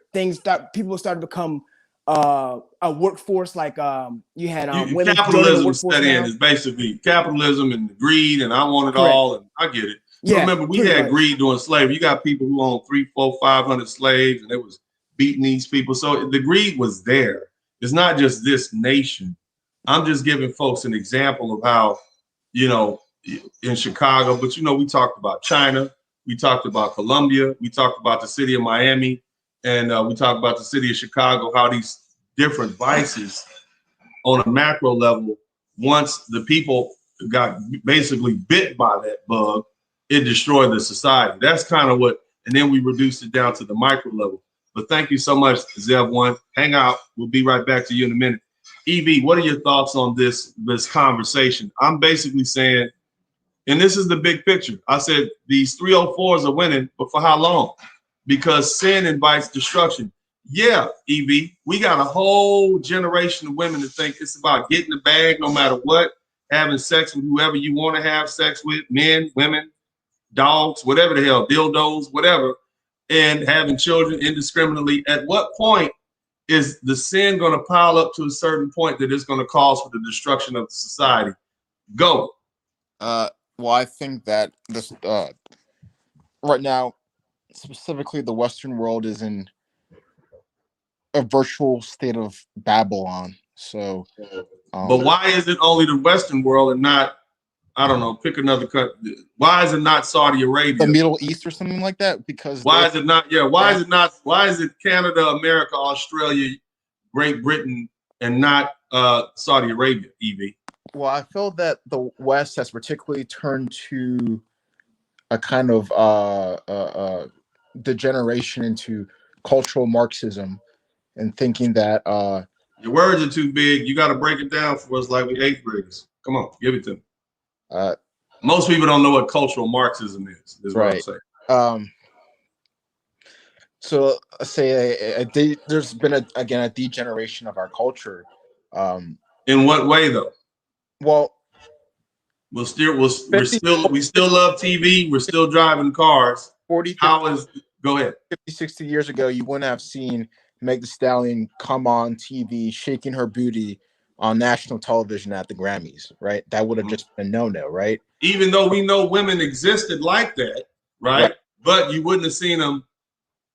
people started to become a workforce like you had women joining the Capitalism workforce set in now. is basically capitalism and the greed, and I want it Correct. all, and I get it. But Yeah, remember, we pretty had much. greed during slavery. You got people who owned 3, 4, 500 slaves, and it was beating these people. So the greed was there. It's not just this nation. I'm just giving folks an example of how, you know, in Chicago, but we talked about China, we talked about Colombia, we talked about the city of Miami, and we talked about the city of Chicago, how these different vices on a macro level, once the people got basically bit by that bug, it destroyed the society. That's kind of what, and then we reduced it down to the micro level. But thank you so much, Zev1. Hang out. We'll be right back to you in a minute. EV, what are your thoughts on this conversation? I'm basically saying, and this is the big picture. I said these 304s are winning, but for how long? Because sin invites destruction. Yeah, EV, we got a whole generation of women that think it's about getting the bag no matter what, having sex with whoever you want to have sex with, men, women, dogs, whatever the hell, dildos, whatever, and having children indiscriminately. At what point is the sin going to pile up to a certain point that it's going to cause for the destruction of the society? Go. Well, I think that this right now, specifically the Western world, is in a virtual state of Babylon. So, But why is it only the Western world and not, I don't know, pick another country? Why is it not Saudi Arabia? the Middle East or something like that? Because Why is it not? Yeah, why is it not? Why is it Canada, America, Australia, Great Britain, and not Saudi Arabia? EV. Well, I feel that the West has particularly turned to a kind of degeneration into cultural Marxism and thinking that Your words are too big. You got to break it down for us like we eighth graders. Come on, give it to me. Most people don't know what cultural Marxism is. Is what I'm saying. So say there's been a degeneration of our culture. In what way though? Well, we still love TV. We're still driving cars. 40, 50, How is? Go ahead. 50, 60 years ago, you wouldn't have seen Meg Thee Stallion come on TV shaking her booty on national television at the Grammys, right? That would have just been a no-no, right? Even though we know women existed like that, right? But you wouldn't have seen them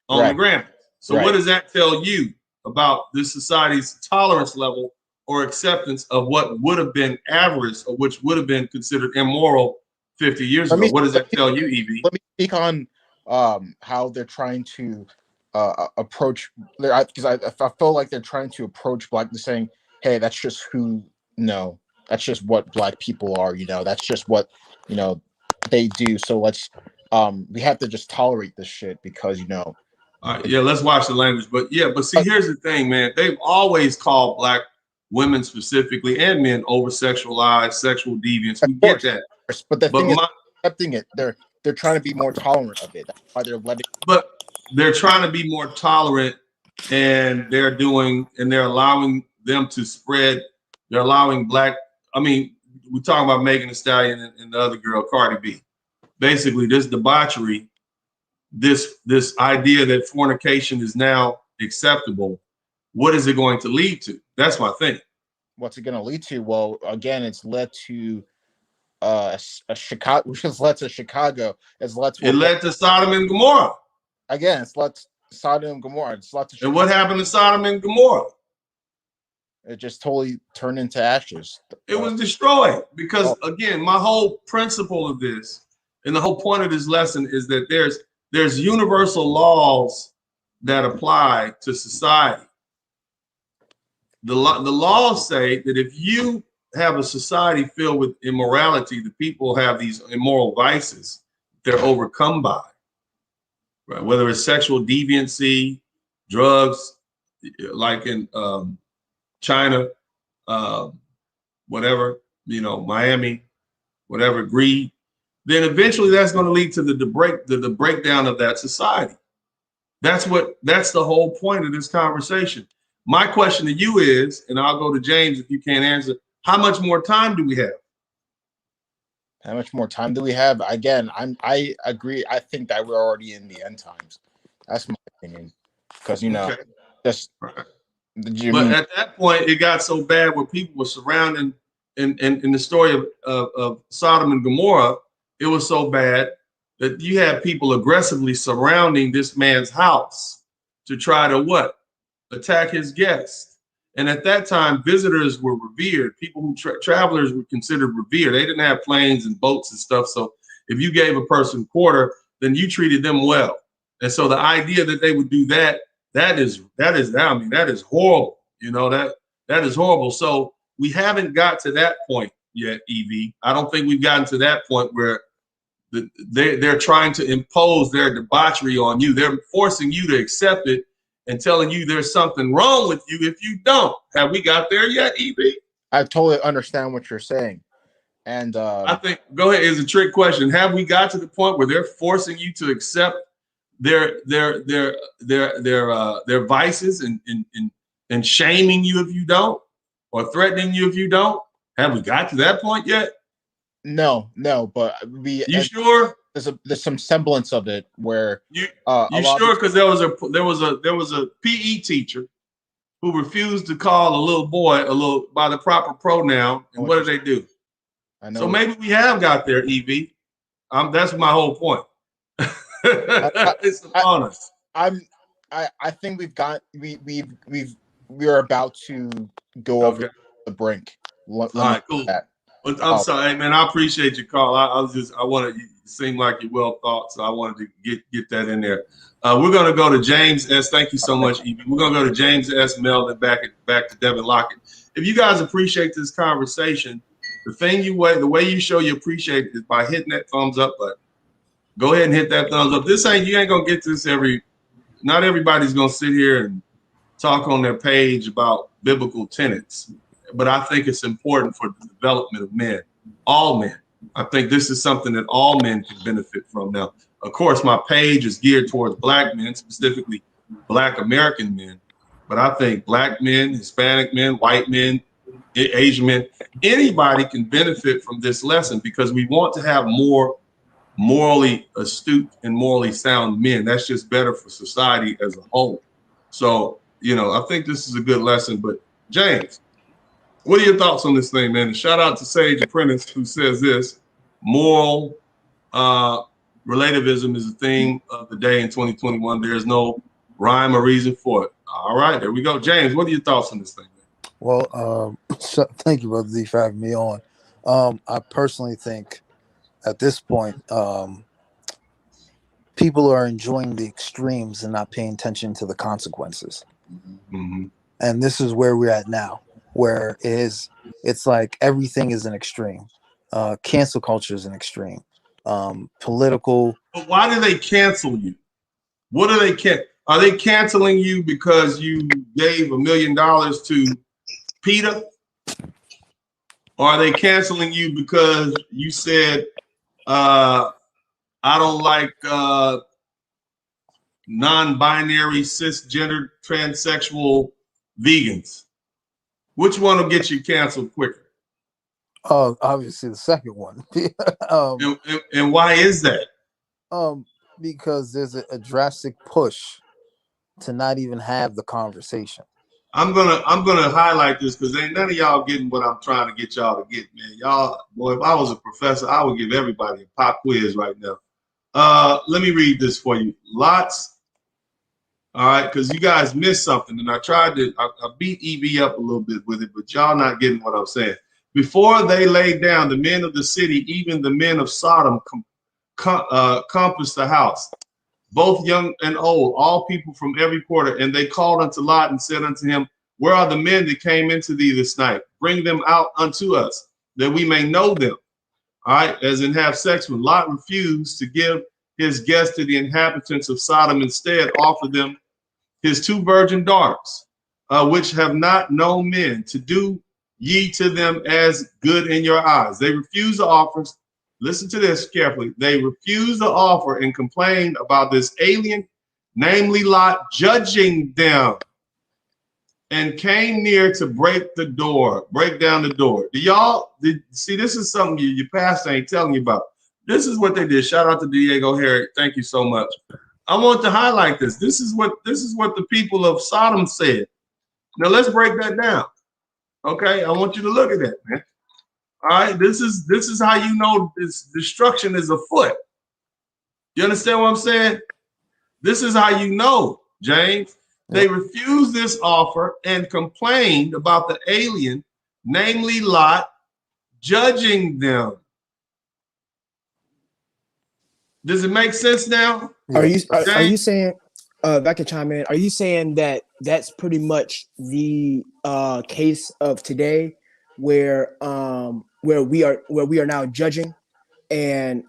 on the Grammys. So what does that tell you about this society's tolerance level or acceptance of what would have been average or which would have been considered immoral 50 years ago? What does that tell you, Evie? Let me speak on how they're trying to approach, because I feel like they're trying to approach Black, saying, hey, that's just that's just what Black people are, that's just what, they do. So let's, we have to just tolerate this shit because, let's watch the language. But see, here's the thing, man. They've always called Black women specifically and men over sexualized, sexual deviants. We get that. But the thing is, accepting it, they're trying to be more tolerant of it. That's why they're letting. But they're trying to be more tolerant, and they're allowing them to spread. They're allowing Black. I mean, we're talking about Megan Thee Stallion and the other girl, Cardi B. Basically, this debauchery, this idea that fornication is now acceptable. What is it going to lead to? That's my thing. What's it going to lead to? Well, again, it's led to a Chicago, which has led to Chicago. It led to Sodom and Gomorrah. Again, it's led to Sodom and Gomorrah. It's led to Chicago. And what happened to Sodom and Gomorrah? It just totally turned into ashes. It was destroyed because, again, my whole principle of this and the whole point of this lesson is that there's universal laws that apply to society. The laws say that if you have a society filled with immorality, the people have these immoral vices they're overcome by, right? Whether it's sexual deviancy, drugs, like in China, whatever, Miami, whatever, greed, then eventually that's going to lead to the breakdown of that society. That's the whole point of this conversation. My question to you is, and I'll go to James if you can't answer, how much more time do we have? How much more time do we have? Again, I agree. I think that we're already in the end times. That's my opinion. Because But at that point, it got so bad where people were surrounding in the story of Sodom and Gomorrah, it was so bad that you had people aggressively surrounding this man's house to try to attack his guests. And at that time, visitors were revered. People who travelers were considered revered. They didn't have planes and boats and stuff. So if you gave a person quarter, then you treated them well. And so the idea that they would do that is horrible. That is horrible. So we haven't got to that point yet, Evie. I don't think we've gotten to that point where they're trying to impose their debauchery on you. They're forcing you to accept it and telling you there's something wrong with you if you don't. Have we got there yet, Evie? I totally understand what you're saying. And I think, go ahead, it's a trick question. Have we got to the point where they're forcing you to accept their vices and shaming you if you don't, or threatening you if you don't? Have we got to that point yet? No, but You sure? There's some semblance of it where you sure? Because there was a PE teacher who refused to call a little boy by the proper pronoun, and what did they do? I know. So maybe we have got there, Evie. That's my whole point. It's upon us. I think we've we're about to go over Okay. the brink. All right, cool. That. Well, I'm sorry, man. I appreciate your call. I wanted you seem like you're well thought, so I wanted to get that in there. We're gonna go to James S. Thank you so much, Evie. We're gonna go to James S. Melvin, back to Devin Lockett. If you guys appreciate this conversation, the way you show you appreciate it is by hitting that thumbs up button. Go ahead and hit that thumbs up. You ain't gonna get this not everybody's gonna sit here and talk on their page about biblical tenets, but I think it's important for the development of men, all men. I think this is something that all men can benefit from. Now, of course, my page is geared towards Black men, specifically Black American men, but I think Black men, Hispanic men, white men, Asian men, anybody can benefit from this lesson, because we want to have more morally astute and morally sound men. That's just better for society as a whole. So, I think this is a good lesson. But James, what are your thoughts on this thing, man? And shout out to Sage Apprentice, who says this: moral relativism is a thing of the day in 2021. There's no rhyme or reason for it. All right, there we go. James, what are your thoughts on this thing, man? Well, thank you, Brother D, for having me on. I personally think at this point, people are enjoying the extremes and not paying attention to the consequences. Mm-hmm. And this is where we're at now, where it's like everything is an extreme. Cancel culture is an extreme. Political. But why do they cancel you? What are they Are they canceling you because you gave $1 million to Peter? Or are they canceling you because you said, I don't like non-binary, cisgender, transsexual vegans? Which one will get you canceled quicker? Oh, obviously the second one. And why is that? Because there's a drastic push to not even have the conversation. I'm gonna highlight this, because ain't none of y'all getting what I'm trying to get y'all to get, man. Y'all, boy, if I was a professor, I would give everybody a pop quiz right now. Let me read this for you. Lots. All right, because you guys missed something, and I beat EV up a little bit with it, but y'all not getting what I'm saying. Before they laid down, the men of the city, even the men of Sodom, compassed the house, both young and old, all people from every quarter. And they called unto Lot and said unto him, where are the men that came into thee this night? Bring them out unto us, that we may know them. All right, as in have sex with. Lot refused to give his guests to the inhabitants of Sodom. Instead, offered them his 2 virgin daughters, which have not known men, to do ye to them as good in your eyes. They refused the offers. Listen to this carefully. They refused the offer and complained about this alien, namely Lot, judging them, and came near to break down the door. See, this is something your pastor ain't telling you about. This is what they did. Shout out to Diego Herrick. Thank you so much. I want to highlight this. This is what the people of Sodom said. Now let's break that down. Okay, I want you to look at that, man. All right, this is how you know this destruction is afoot. You understand what I'm saying? This is how you know, James. They refused this offer and complained about the alien, namely Lot, judging them. Does it make sense now? Are you saying, if I can chime in, are you saying that that's pretty much the case of today, where we are now judging, and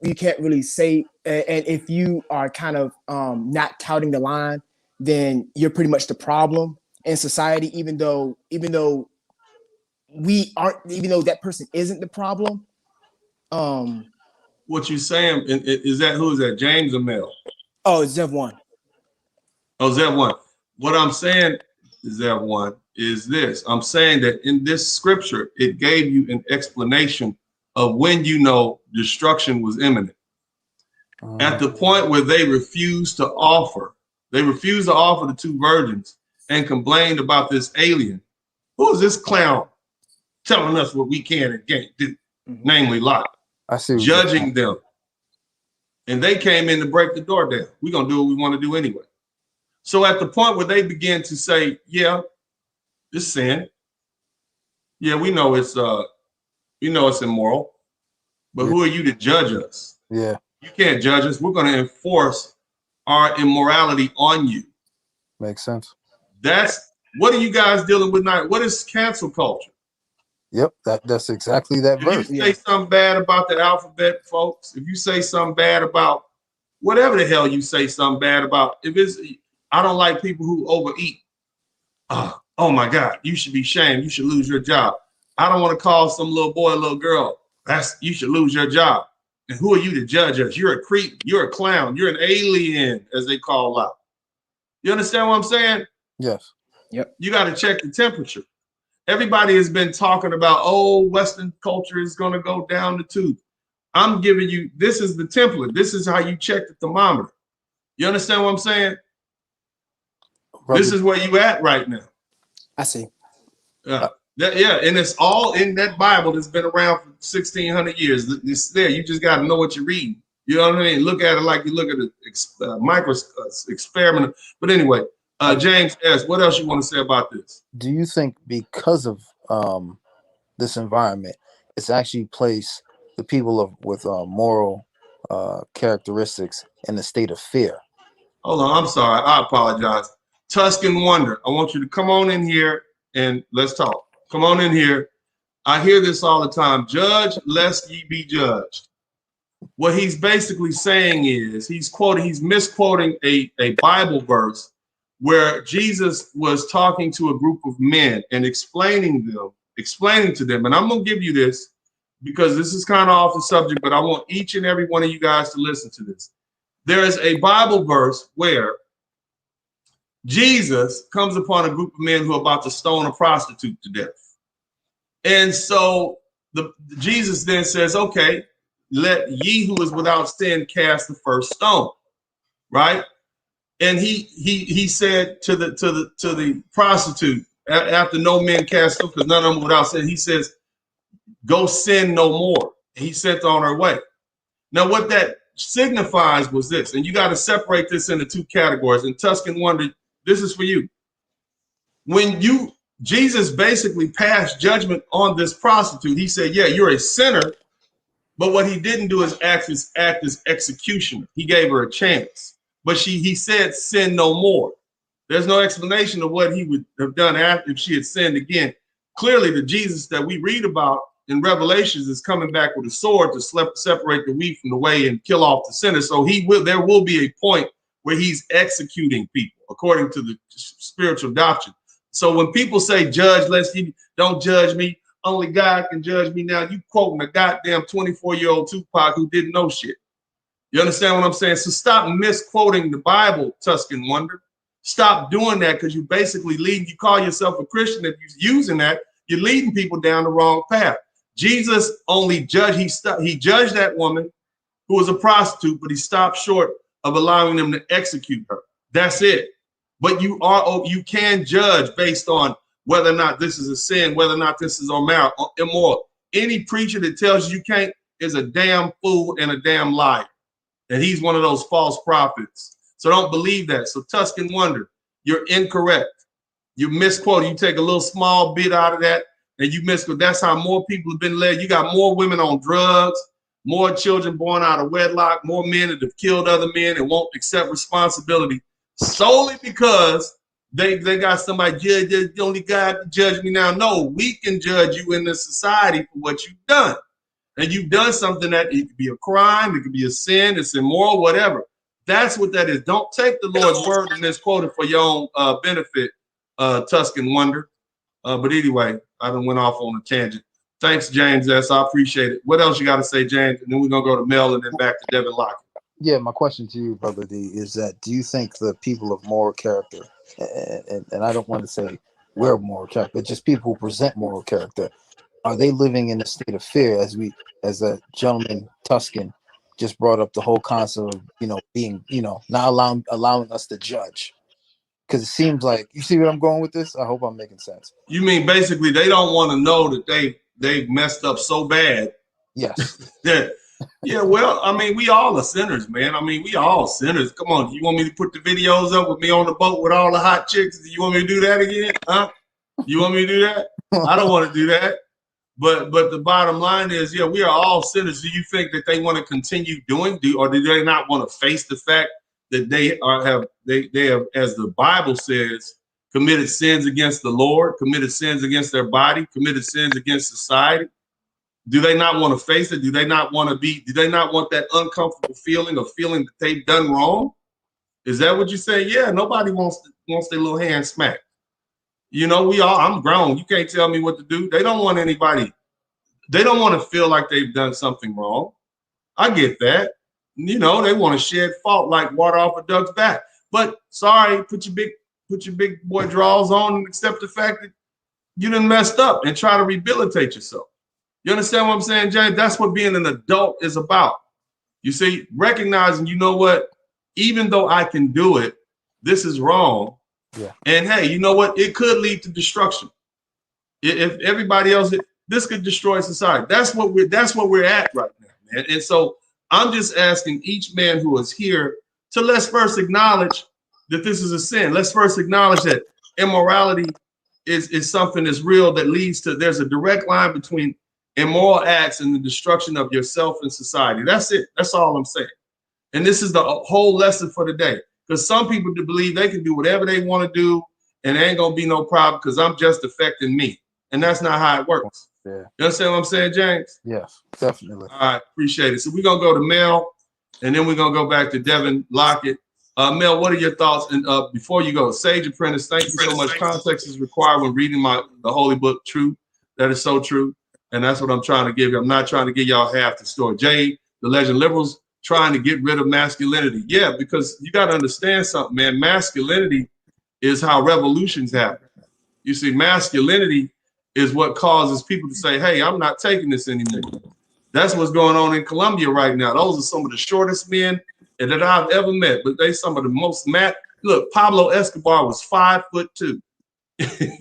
you can't really say, and if you are kind of not touting the line, then you're pretty much the problem in society, even though that person isn't the problem. What you saying is that, who is that, James or Mel? Oh, it's Zev one. Oh, Zev one. What I'm saying, Zev one, is this. I'm saying that in this scripture, it gave you an explanation of when you know destruction was imminent. At the point where they refused to offer the 2 virgins and complained about this alien. Who is this clown telling us what we can and can't do? Namely Lot. I see. Judging them. And they came in to break the door down. We're going to do what we want to do anyway. So at the point where they began to say, yeah, It's sin. Yeah, we know it's immoral. But who are you to judge us? Yeah, You can't judge us. We're going to enforce our immorality on you. makes sense. That's what are you guys dealing with now? What is cancel culture? Yep, that's exactly that If you verse. say something bad about the alphabet, folks, if you say something bad about whatever the hell you say something bad about, if it's, I don't like people who overeat. Oh my God, you should be shamed. You should lose your job. I don't want to call some little boy, little girl. You should lose your job. And who are you to judge us? You're a creep. You're a clown. You're an alien, as they call out. You understand what I'm saying? Yes. Yep. You got to check the temperature. Everybody has been talking about, oh, Western culture is going to go down the tube. I'm giving you, this is the template. This is how you check the thermometer. You understand what I'm saying? Brother, This is where you at right now. I see. And it's all in that Bible that's been around for 1,600 years. It's there. You just got to know what you're reading. You know what I mean? Look at it like you look at a microscope experiment. But anyway, James S., what else you want to say about this? do you think because of this environment, it's actually placed the people with moral characteristics in a state of fear? Hold on. I'm sorry. I apologize. Tuscan Wonder, I want you to come on in here and let's talk. Come on in here. I hear this all the time. Judge lest ye be judged. What he's basically saying is he's misquoting a Bible verse where Jesus was talking to a group of men and explaining to them. And I'm going to give you this because this is kind of off the subject, but I want each and every one of you guys to listen to this. There is a Bible verse where Jesus comes upon a group of men who are about to stone a prostitute to death. And so Jesus then says, okay, let ye who is without sin cast the first stone, right? And he said to the prostitute, after no men cast stone, because none of them were without sin, he says, go sin no more. And he sent on her way. Now, what that signifies was this, and you got to separate this into two categories. And Tuscan Wonder, this is for you. When Jesus basically passed judgment on this prostitute, he said, yeah, you're a sinner. But what he didn't do is act as executioner. He gave her a chance. But he said, sin no more. There's no explanation of what he would have done after if she had sinned again. Clearly, the Jesus that we read about in Revelations is coming back with a sword to separate the wheat from the wheat and kill off the sinner. So there will be a point where he's executing people according to the spiritual doctrine. So when people say, judge, don't judge me, only God can judge me now, you quoting a goddamn 24-year-old Tupac who didn't know shit. You understand what I'm saying? So stop misquoting the Bible, Tuscan Wonder. Stop doing that because you're basically you call yourself a Christian. If you're using that, you're leading people down the wrong path. Jesus only judged, he judged that woman who was a prostitute, but he stopped short of allowing them to execute her. That's it. But you can judge based on whether or not this is a sin, whether or not this is immoral. Any preacher that tells you can't is a damn fool and a damn liar. And he's one of those false prophets. So don't believe that. So Tuscan Wonder, you're incorrect. You misquoted. You take a little small bit out of that and you misquote. That's how more people have been led. You got more women on drugs, more children born out of wedlock, more men that have killed other men and won't accept responsibility solely because they got somebody judge. The only God to judge me now. No, we can judge you in this society for what you've done. And you've done something that it could be a crime, it could be a sin, it's immoral, whatever. That's what that is. Don't take the Lord's word and misquote it for your own benefit, Tuscan Wonder. But anyway, I done went off on a tangent. Thanks, James S. I appreciate it. What else you got to say, James? And then we're going to go to Mel and then back to Devin Lockett. Yeah, my question to you, Brother D, is that do you think the people of moral character, and I don't want to say we're moral character, but just people who present moral character, are they living in a state of fear as a gentleman Tuscan just brought up the whole concept of, being, not allowing us to judge? Because it seems like, you see where I'm going with this? I hope I'm making sense. You mean basically they don't want to know that they've messed up so bad. Yes. Yeah, well, I mean, we all are sinners, man. I mean, we all sinners. Come on, you want me to put the videos up with me on the boat with all the hot chicks? Do you want me to do that again? Huh? You want me to do that? I don't want to do that. But the bottom line is, yeah, we are all sinners. Do you think that they want to continue doing, or do they not want to face the fact that they have, as the Bible says, committed sins against the Lord, committed sins against their body, committed sins against society? Do they not want to face it? Do they not want that uncomfortable feeling of feeling that they've done wrong? Is that what you say? Yeah, nobody wants their little hand smacked. You know, I'm grown. You can't tell me what to do. They don't want to feel like they've done something wrong. I get that. You know, they want to shed fault like water off a duck's back. But sorry, put your big boy drawers on and accept the fact that you done messed up and try to rehabilitate yourself. You understand what I'm saying, James? That's what being an adult is about. You see, recognizing, you know what, even though I can do it, this is wrong. Yeah. And hey, you know what? It could lead to destruction. If everybody else, this could destroy society. That's what we're at right now, man. And so I'm just asking each man who is here to let's first acknowledge that this is a sin. Let's first acknowledge that immorality is something that's real, that leads to, there's a direct line between immoral acts and the destruction of yourself and society. That's it. That's all I'm saying. And this is the whole lesson for today. Because some people believe they can do whatever they want to do and there ain't going to be no problem because I'm just affecting me. And that's not how it works. Yeah. You understand what I'm saying, James? Yes, definitely. All right, appreciate it. So we're going to go to Mel, and then we're going to go back to Devin Lockett. Mel, what are your thoughts? And before you go, Sage Apprentice, thank you so much. Context is required when reading the holy book, true. That is so true. And that's what I'm trying to give you. I'm not trying to give y'all half the story. Jay, the legend liberals, trying to get rid of masculinity. Yeah, because you got to understand something, man. Masculinity is how revolutions happen. You see, masculinity is what causes people to say, hey, I'm not taking this anymore. That's what's going on in Colombia right now. Those are some of the shortest men that I've ever met, but they some of the most Look, Pablo Escobar was 5'2".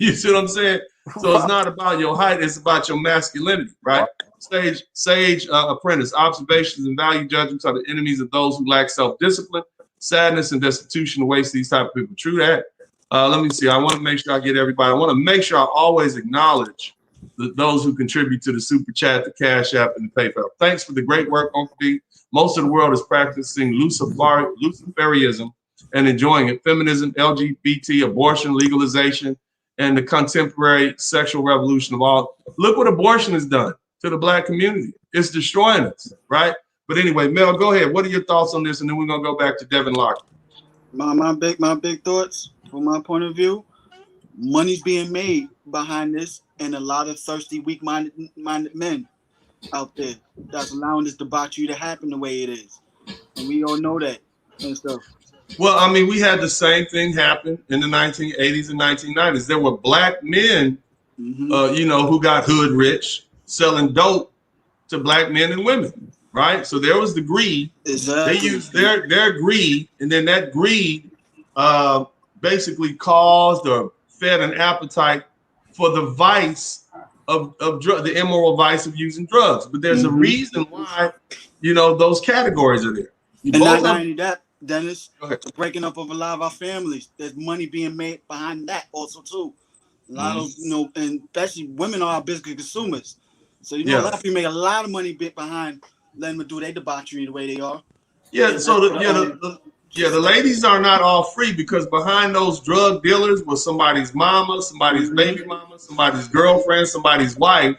You see what I'm saying? So it's not about your height, it's about your masculinity, right? Sage Apprentice, observations and value judgments are the enemies of those who lack self-discipline. Sadness and destitution awaits these type of people. True that. Let me see. I want to make sure I get everybody. I want to make sure I always acknowledge those who contribute to the Super Chat, the Cash App, and the PayPal. Thanks for the great work, Uncle D. Most of the world is practicing Luciferianism and enjoying it. Feminism, LGBT, abortion, legalization, and the contemporary sexual revolution of all. Look what abortion has done to the Black community. It's destroying us, right? But anyway, Mel, go ahead. What are your thoughts on this? And then we're gonna go back to Devin Lockett. My big thoughts from my point of view. Money's being made behind this, and a lot of thirsty, weak-minded men out there that's allowing this debauchery to happen the way it is, and we all know that and stuff. Well, I mean, we had the same thing happen in the 1980s and 1990s. There were Black men, you know, who got hood rich selling dope to Black men and women, right? So there was the greed. Exactly. They used their greed, and then that greed basically caused or fed an appetite for the vice of the immoral vice of using drugs. But there's a reason why, you know, those categories are there. And not only that, Dennis, the breaking up of a lot of our families. There's money being made behind that also too. A lot of, you know, and especially women are our biggest consumers. So you know, a lot of people make a lot of money behind letting them do their debauchery the way they are. Yeah. So the ladies are not all free, because behind those drug dealers was somebody's mama, somebody's baby mama, somebody's girlfriend, somebody's wife,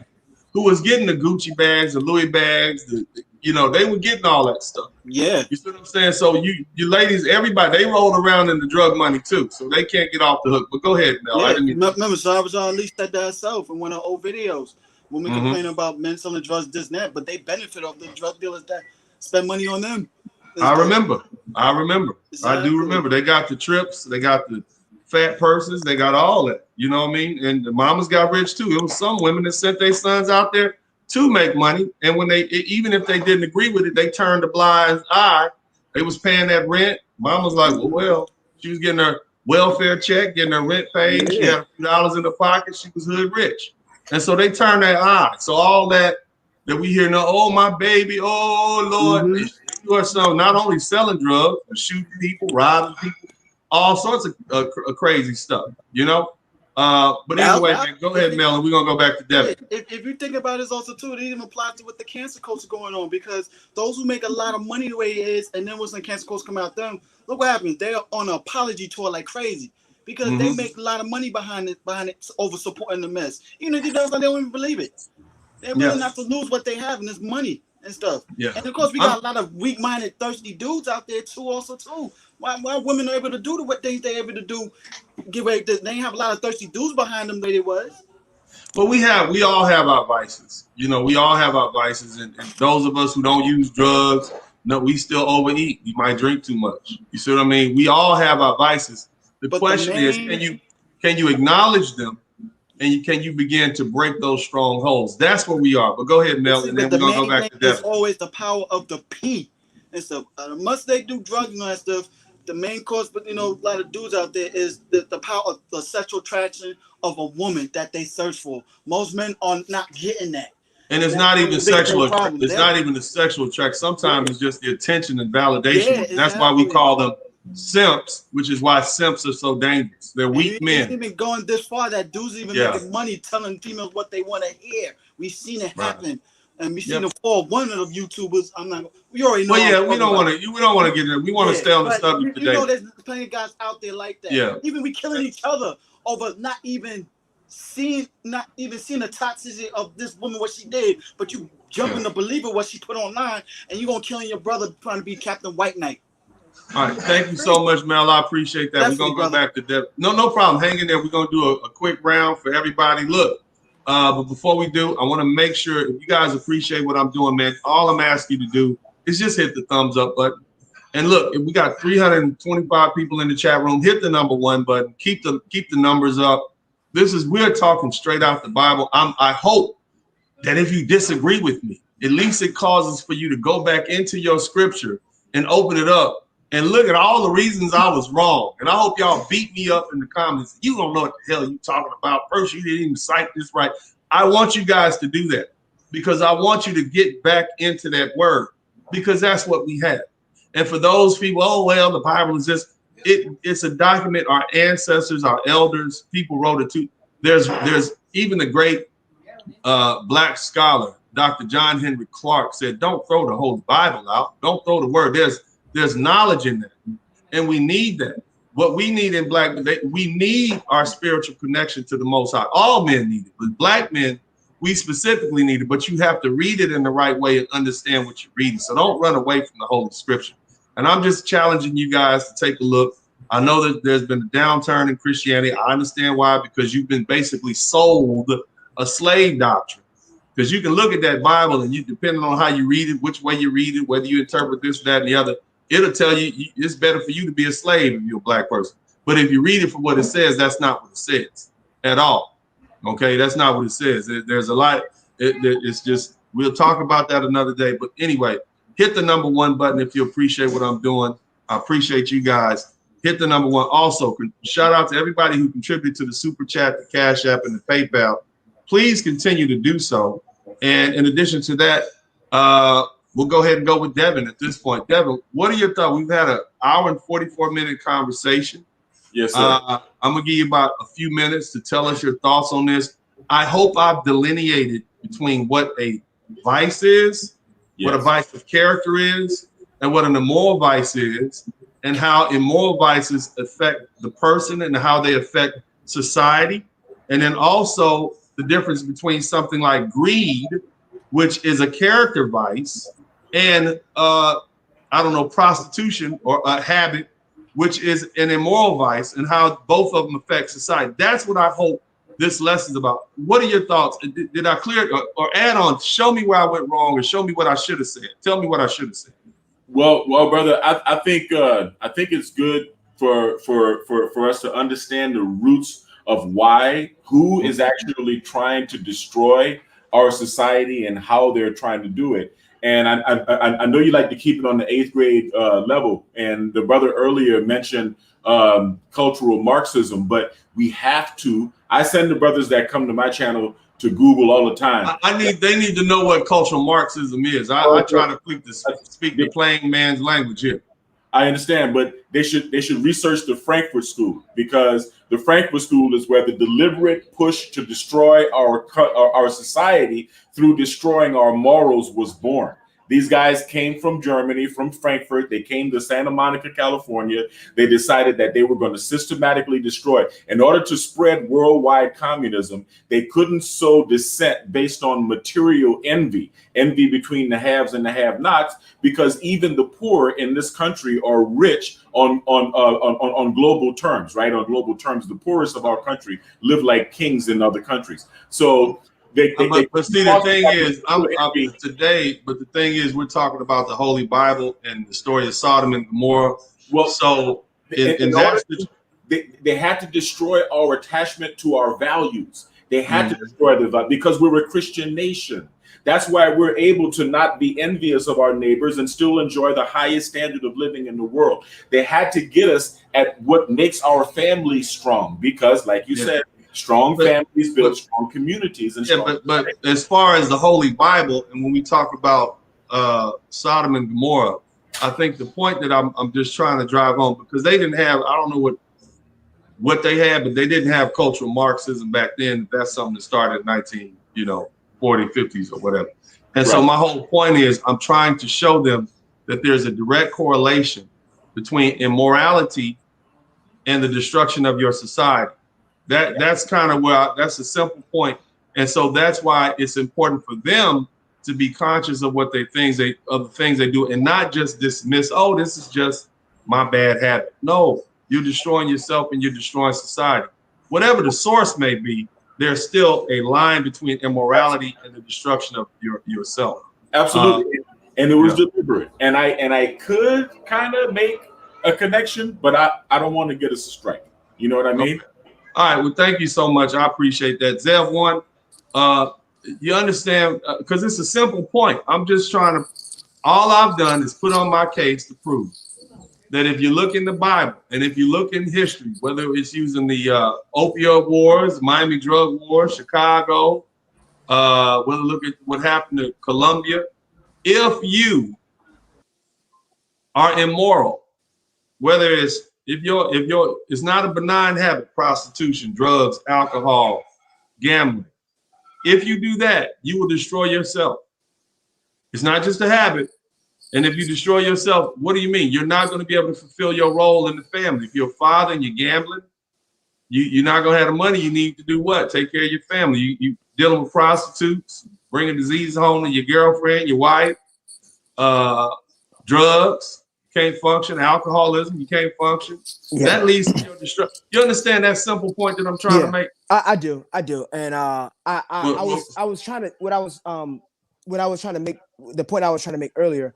who was getting the Gucci bags, the Louis bags, you know, they were getting all that stuff. Yeah. You see what I'm saying? So you ladies, everybody, they roll around in the drug money too. So they can't get off the hook. But go ahead, Mel. Yeah. Remember, Salvatore at least said that herself in one of her old videos when we complain about men selling drugs, this and that, but they benefit off the drug dealers that spend money on them. I remember. Exactly. I do remember. They got the trips, they got the fat purses, they got all that. You know what I mean? And the mamas got rich too. It was some women that sent their sons out there to make money, and when even if they didn't agree with it, they turned a blind eye. They was paying that rent. Mom was like, well, she was getting her welfare check, getting her rent paid. She had a few dollars in her pocket. She was hood rich, and so they turned their eye. So all that we hear now, oh my baby, oh Lord, you are so not only selling drugs, but shooting people, robbing people, all sorts of crazy stuff, you know. But anyway, man, go ahead, Mel, and we're gonna go back to Devin. If you think about it, also too, it even applies to what the cancer culture going on, because those who make a lot of money the way it is, and then when some cancer culture come out them, look what happens. They're on an apology tour like crazy because they make a lot of money behind it over supporting the mess. Even if they don't even believe it. They're willing not to lose what they have, and it's money and stuff. Yeah. And of course, we got a lot of weak-minded, thirsty dudes out there too. Also too, why women are able to do what they're able to do. They have a lot of thirsty dudes behind them. They was. But we all have our vices. You know, we all have our vices, and those of us who don't use drugs, no, we still overeat. We might drink too much. You see what I mean? We all have our vices. The question is, can you acknowledge them, and can you begin to break those strongholds? That's where we are. But go ahead, Mel, and then we're gonna go back to Devin. It's always the power of the P and stuff. Once they do drugs and all that stuff, the main cause, but a lot of dudes out there is the power of the sexual attraction of a woman that they search for. Most men are not getting that. And it's not even sexual. It's not even the sexual attraction. Sometimes it's just the attention and validation. That's why we call them simps, which is why simps are so dangerous. They're weak men. It's even going this far that dudes even making money telling females what they want to hear. We've seen it happen. And we seen the fall of one of the YouTubers. We already know. Well, yeah, we don't want to get in. We want to stay on the subject today. There's plenty of guys out there like that. Yeah. Even we killing each other over not even seeing the toxicity of this woman, what she did, but you jumping to believe it, what she put online, and you gonna kill your brother trying to be Captain White Knight. All right, thank you so much, Mel. I appreciate that. We're gonna go back to Devin. No problem. Hang in there. We're gonna do a quick round for everybody. Look, but before we do, I want to make sure if you guys appreciate what I'm doing, man. All I'm asking you to do is just hit the thumbs up button. And look, if we got 325 people in the chat room, hit the #1 button. Keep the numbers up. We're talking straight out the Bible. I hope that if you disagree with me, at least it causes for you to go back into your scripture and open it up and look at all the reasons I was wrong. And I hope y'all beat me up in the comments. You don't know what the hell you talking about. First, you didn't even cite this right. I want you guys to do that because I want you to get back into that word because that's what we have. And for those people, oh, well, the Bible is just, it's a document our ancestors, our elders, people wrote it too. There's even the great black scholar, Dr. John Henry Clark said, don't throw the whole Bible out. Don't throw the word. There's knowledge in that. And we need that. What we need in we need our spiritual connection to the Most High. All men need it, but black men, we specifically need it, but you have to read it in the right way and understand what you're reading. So don't run away from the Holy Scripture. And I'm just challenging you guys to take a look. I know that there's been a downturn in Christianity. I understand why, because you've been basically sold a slave doctrine. Because you can look at that Bible and depending on how you read it, which way you read it, whether you interpret this, that, and the other, it'll tell you it's better for you to be a slave if you're a black person. But if you read it for what it says, that's not what it says at all. Okay, that's not what it says. There's a lot. It's just, we'll talk about that another day. But anyway, hit the #1 button if you appreciate what I'm doing. I appreciate you guys. Hit the #1. Also, shout out to everybody who contributed to the Super Chat, the Cash App, and the PayPal. Please continue to do so. And in addition to that, we'll go ahead and go with Devin at this point. Devin, what are your thoughts? We've had an hour and 44-minute conversation. Yes, sir. I'm going to give you about a few minutes to tell us your thoughts on this. I hope I've delineated between what a vice is, what a vice of character is, and what an immoral vice is, and how immoral vices affect the person and how they affect society. And then also the difference between something like greed, which is a character vice, and prostitution or a habit, which is an immoral vice, and how both of them affect society. That's what I hope this lesson is about. What are your thoughts? Did I clear or add on? Show me where I went wrong, or show me what I should have said. Tell me what I should have said. Well, brother, I think it's good for us to understand the roots of who is actually trying to destroy our society and how they're trying to do it. And I know you like to keep it on the 8th grade level. And the brother earlier mentioned cultural Marxism, but we have to. I send the brothers that come to my channel to Google all the time. They need to know what cultural Marxism is. I try to speak the plain man's language here. I understand, but they should research the Frankfurt School, because the Frankfurt School is where the deliberate push to destroy our society through destroying our morals was born. These guys came from Germany, from Frankfurt. They came to Santa Monica, California. They decided that they were going to systematically destroy. In order to spread worldwide communism, they couldn't sow dissent based on material envy between the haves and the have-nots, because even the poor in this country are rich on global terms, right? On global terms, the poorest of our country live like kings in other countries. So but see, the thing is, but the thing is, we're talking about the Holy Bible and the story of Sodom and Gomorrah. Well, so they had to destroy our attachment to our values. They had to destroy the value, because we're a Christian nation. That's why we're able to not be envious of our neighbors and still enjoy the highest standard of living in the world. They had to get us at what makes our family strong, because, like you said, strong families build strong communities. And but as far as the Holy Bible, and when we talk about Sodom and Gomorrah, I think the point that I'm just trying to drive home, because they didn't have, I don't know what they had, but they didn't have cultural Marxism back then. That's something that started in 40s, 50s or whatever. And so my whole point is, I'm trying to show them that there's a direct correlation between immorality and the destruction of your society. That's kind of where that's a simple point. And so that's why it's important for them to be conscious of what the things they do, and not just dismiss, oh, this is just my bad habit. No, you're destroying yourself and you're destroying society. Whatever the source may be, there's still a line between immorality and the destruction of yourself. Absolutely. And it was deliberate. And I could kind of make a connection, but I don't want to get us a strike. You know what I mean? Okay. All right. Well, thank you so much. I appreciate that. Zev One, you understand, because it's a simple point. I'm just trying to, all I've done is put on my case to prove that if you look in the Bible and if you look in history, whether it's using the opioid wars, Miami drug war, Chicago, whether look at what happened to Colombia, if you are immoral, whether it's it's not a benign habit, prostitution, drugs, alcohol, gambling. If you do that, you will destroy yourself. It's not just a habit. And if you destroy yourself, what do you mean? You're not going to be able to fulfill your role in the family. If you're a father and you're gambling, you're not going to have the money you need to do what? Take care of your family. You dealing with prostitutes, bringing disease home to your girlfriend, your wife, drugs. Can't function, alcoholism, you can't function. That leads to your destruction. You understand that simple point that I'm trying to make? I do. And I was trying to make the point I was trying to make earlier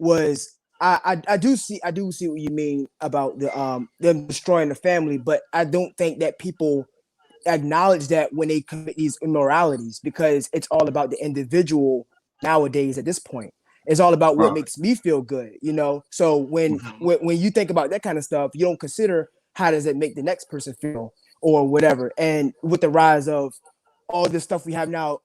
was I do see what you mean about them destroying the family, but I don't think that people acknowledge that when they commit these immoralities, because it's all about the individual nowadays at this point. It's all about what makes me feel good, So when you think about that kind of stuff, you don't consider how does it make the next person feel or whatever. And with the rise of all this stuff we have now,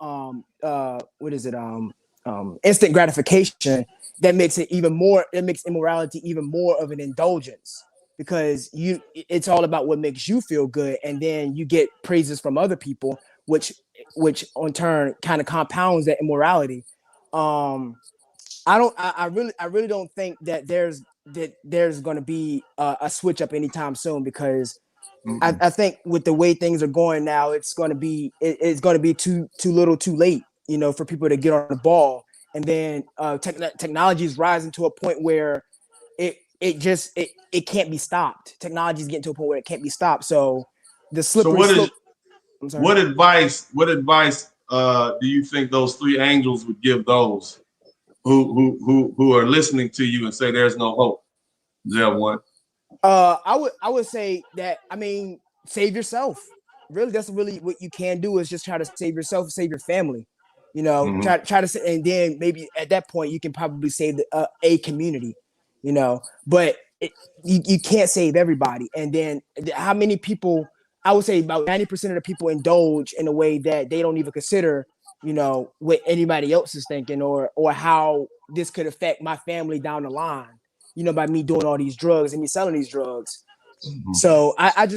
instant gratification, that makes it even more. It makes immorality even more of an indulgence, because it's all about what makes you feel good, and then you get praises from other people, which in turn kind of compounds that immorality. I really don't think that there's going to be a switch up anytime soon, because I think with the way things are going now, it's going to be too little, too late, for people to get on the ball. And then technology is rising to a point where it can't be stopped. Technology is getting to a point where it can't be stopped. So the slippery slope. What advice do you think those three angels would give those who are listening to you and say there's no hope? Zev One. I would say that, save yourself. Really, that's really what you can do, is just try to save yourself, save your family. Try to, and then maybe at that point you can probably save a community. But you can't save everybody. And then how many people? I would say about 90% of the people indulge in a way that they don't even consider, what anybody else is thinking, or how this could affect my family down the line. by me doing all these drugs and me selling these drugs. Mm-hmm. So I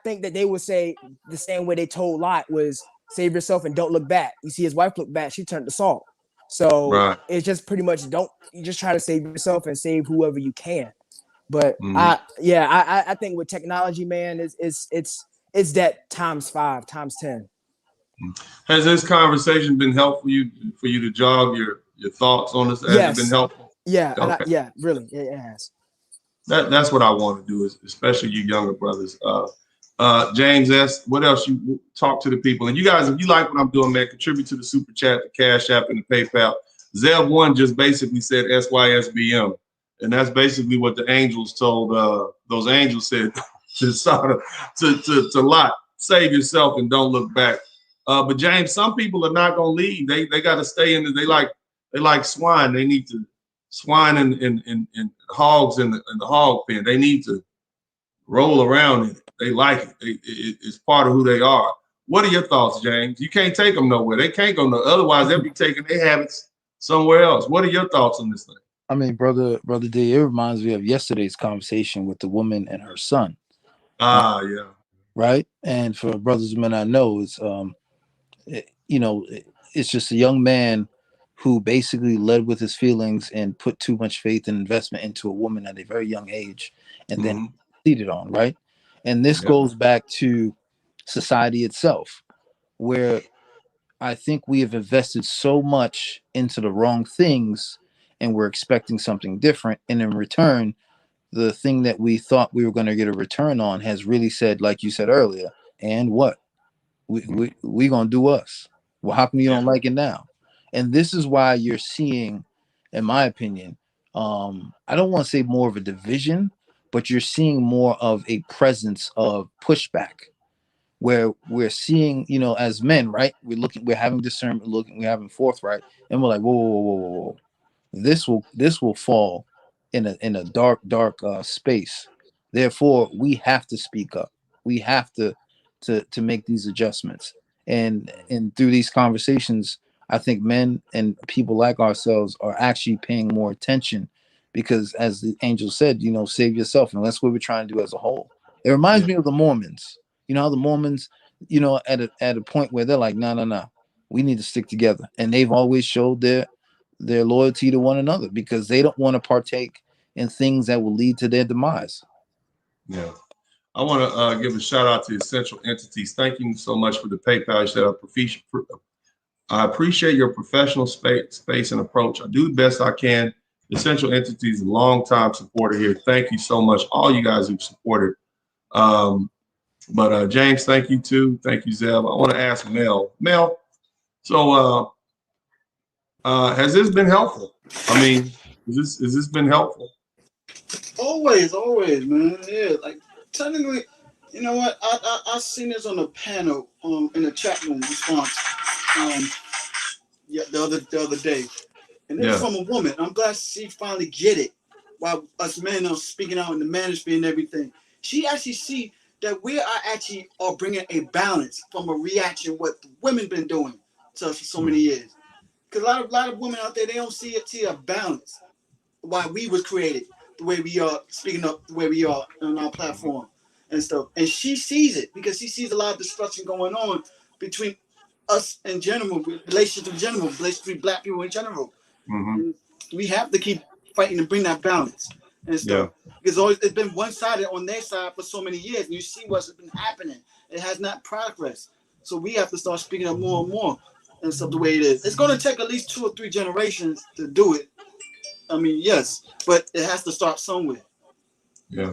think that they would say the same way they told Lot was save yourself and don't look back. You see his wife look back, she turned to salt. So it's just pretty much you just try to save yourself and save whoever you can. But I think with technology, man, it's that times 5, times 10. Has this conversation been helpful for you to jog your thoughts on this? Has it been helpful? Yeah, okay. Really, it has. That's what I want to do, is especially you younger brothers. James S., what else you talk to the people? And you guys, if you like what I'm doing, man, contribute to the Super Chat, the Cash App, and the PayPal. Zev1 just basically said SYSBM. And that's basically what the angels told, those angels said to Lot, save yourself and don't look back. But James, some people are not going to leave. They got to stay in they like swine. They need to swine and hogs in the hog pen. They need to roll around in it. They like it. It's part of who they are. What are your thoughts, James? You can't take them nowhere. They can't go nowhere. Otherwise, they'll be taking their habits somewhere else. What are your thoughts on this thing? I mean, brother D, it reminds me of yesterday's conversation with the woman and her son. Yeah. Right. And for brothers and men I know, it's it's just a young man who basically led with his feelings and put too much faith and investment into a woman at a very young age, and then cheated on, right? And this goes back to society itself, where I think we have invested so much into the wrong things and we're expecting something different. And in return, the thing that we thought we were going to get a return on has really said, like you said earlier, and what? We going to do us. Well, how come you don't like it now? And this is why you're seeing, in my opinion, I don't want to say more of a division, but you're seeing more of a presence of pushback, where we're seeing, as men, right? We're having discernment, we're having forthright, and we're like, whoa. This will fall in a dark space. Therefore, we have to speak up. We have to make these adjustments. And through these conversations, I think men and people like ourselves are actually paying more attention, because as the angel said, save yourself. And that's what we're trying to do as a whole. It reminds me of the Mormons. You know how the Mormons, at a point where they're like, no, we need to stick together. And they've always showed their loyalty to one another, because they don't want to partake in things that will lead to their demise. Yeah. I want to give a shout out to Essential Entities. Thank you so much for the PayPal. You said, I appreciate your professional space and approach. I do the best I can. Essential Entities, a long time supporter here. Thank you so much, all you guys who've supported. But James, thank you too. Thank you, Zev. I want to ask Mel. Mel, so has this been helpful? I mean, is this been helpful? Always, man. Yeah, like technically, you know what? I seen this on the panel in the chat room response the other day, and it was from a woman. I'm glad she finally get it. While us men are speaking out in the manosphere and everything, she actually see that we are bringing a balance from a reaction what the women been doing to us for so many years. Because a lot of women out there, they don't see a balance. Why we was created the way we are, speaking up the way we are on our platform and stuff. And she sees it, because she sees a lot of destruction going on between us in general, relationships in general, relationships between Black people in general. And we have to keep fighting to bring that balance and stuff. Because it's been one-sided on their side for so many years, and you see what's been happening. It has not progressed. So we have to start speaking up more and more and stuff the way it is. It's going to take at least 2 or 3 generations to do it. I mean, yes, but it has to start somewhere. Yeah.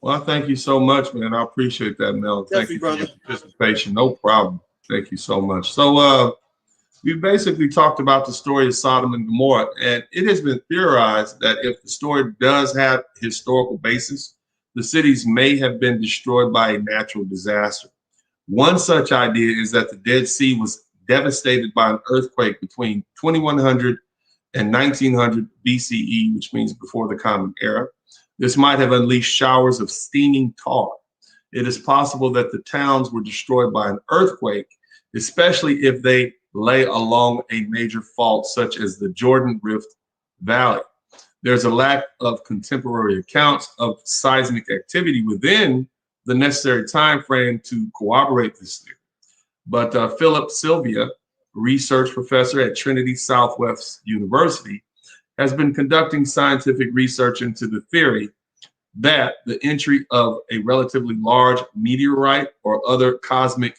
Well, I thank you so much, man. I appreciate that, Mel. Thank you for your participation. No problem. Thank you so much. So we basically talked about the story of Sodom and Gomorrah, and it has been theorized that if the story does have historical basis, the cities may have been destroyed by a natural disaster. One such idea is that the Dead Sea was devastated by an earthquake between 2100 and 1900 BCE, which means before the Common Era. This might have unleashed showers of steaming tar. It is possible that the towns were destroyed by an earthquake, especially if they lay along a major fault such as the Jordan Rift Valley. There's a lack of contemporary accounts of seismic activity within the necessary time frame to corroborate this theory. But Philip Sylvia, research professor at Trinity Southwest University, has been conducting scientific research into the theory that the entry of a relatively large meteorite or other cosmic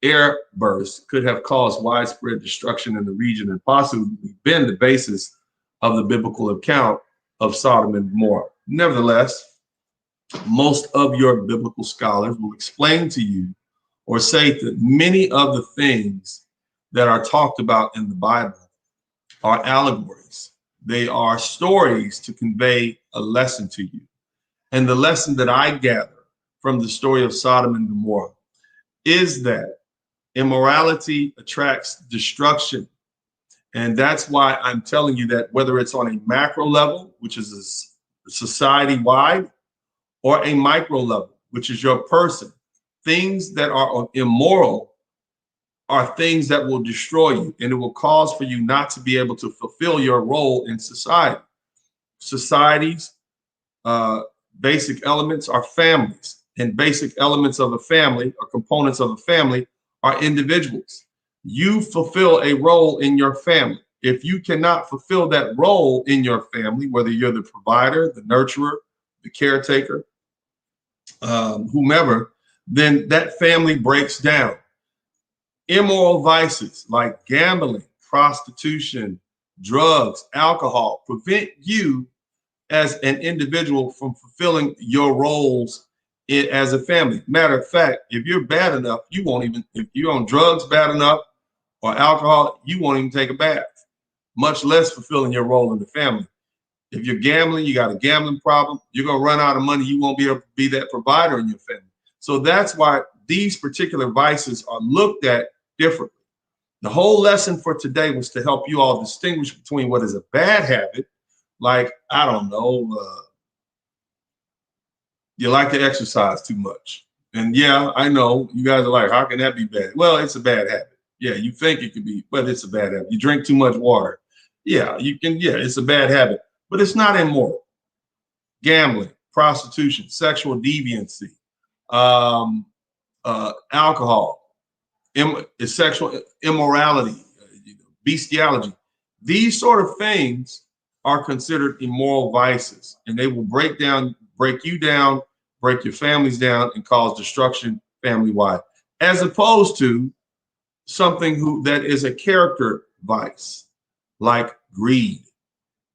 air burst could have caused widespread destruction in the region and possibly been the basis of the biblical account of Sodom and Gomorrah. Nevertheless, most of your biblical scholars will explain to you or say that many of the things that are talked about in the Bible are allegories. They are stories to convey a lesson to you. And the lesson that I gather from the story of Sodom and Gomorrah is that immorality attracts destruction. And that's why I'm telling you that whether it's on a macro level, which is a society-wide, or a micro level, which is your person, things that are immoral are things that will destroy you, and it will cause for you not to be able to fulfill your role in society. Societies, basic elements are families, and basic elements of a family or components of a family are individuals. You fulfill a role in your family. If you cannot fulfill that role in your family, whether you're the provider, the nurturer, the caretaker, whomever, then that family breaks down. Immoral vices like gambling, prostitution, drugs, alcohol prevent you as an individual from fulfilling your roles as a family. Matter of fact, if you're bad enough, you won't even, if you're on drugs bad enough or alcohol, you won't even take a bath, much less fulfilling your role in the family. If you're gambling, you got a gambling problem, you're going to run out of money. You won't be able to be that provider in your family. So that's why these particular vices are looked at differently. The whole lesson for today was to help you all distinguish between what is a bad habit, like, I don't know, you like to exercise too much. And yeah, I know you guys are like, how can that be bad? Well, it's a bad habit. Yeah, you think it could be, but it's a bad habit. You drink too much water. Yeah, you can, yeah, it's a bad habit, but it's not immoral. Gambling, prostitution, sexual deviancy, alcohol, sexual immorality, bestiality. These sort of things are considered immoral vices, and they will break you down, break your families down, and cause destruction family-wide, as opposed to something that is a character vice, like greed,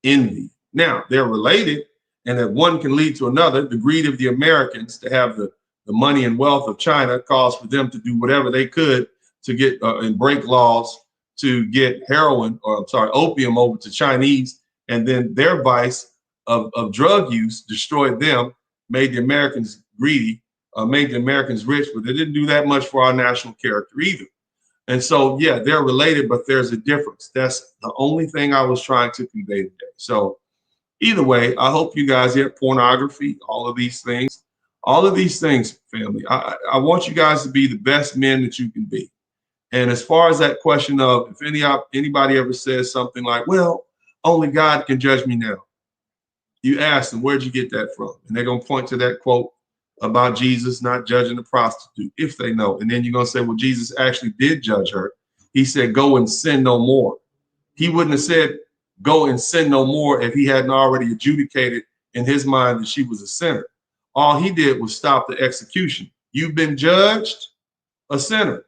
envy. Now, they're related, and that one can lead to another. The greed of the Americans to have the money and wealth of China caused for them to do whatever they could to get and break laws to get opium over to Chinese, and then their vice of drug use destroyed them, made the Americans greedy, made the Americans rich, but they didn't do that much for our national character either. And so, yeah, they're related, but there's a difference. That's the only thing I was trying to convey today. So either way, I hope you guys get pornography, all of these things, family. I want you guys to be the best men that you can be. And as far as that question of if anybody ever says something like, well, only God can judge me now, you ask them, where'd you get that from? And they're going to point to that quote about Jesus not judging the prostitute, if they know. And then you're going to say, well, Jesus actually did judge her. He said, go and sin no more. He wouldn't have said, go and sin no more if he hadn't already adjudicated in his mind that she was a sinner. All he did was stop the execution. You've been judged a sinner,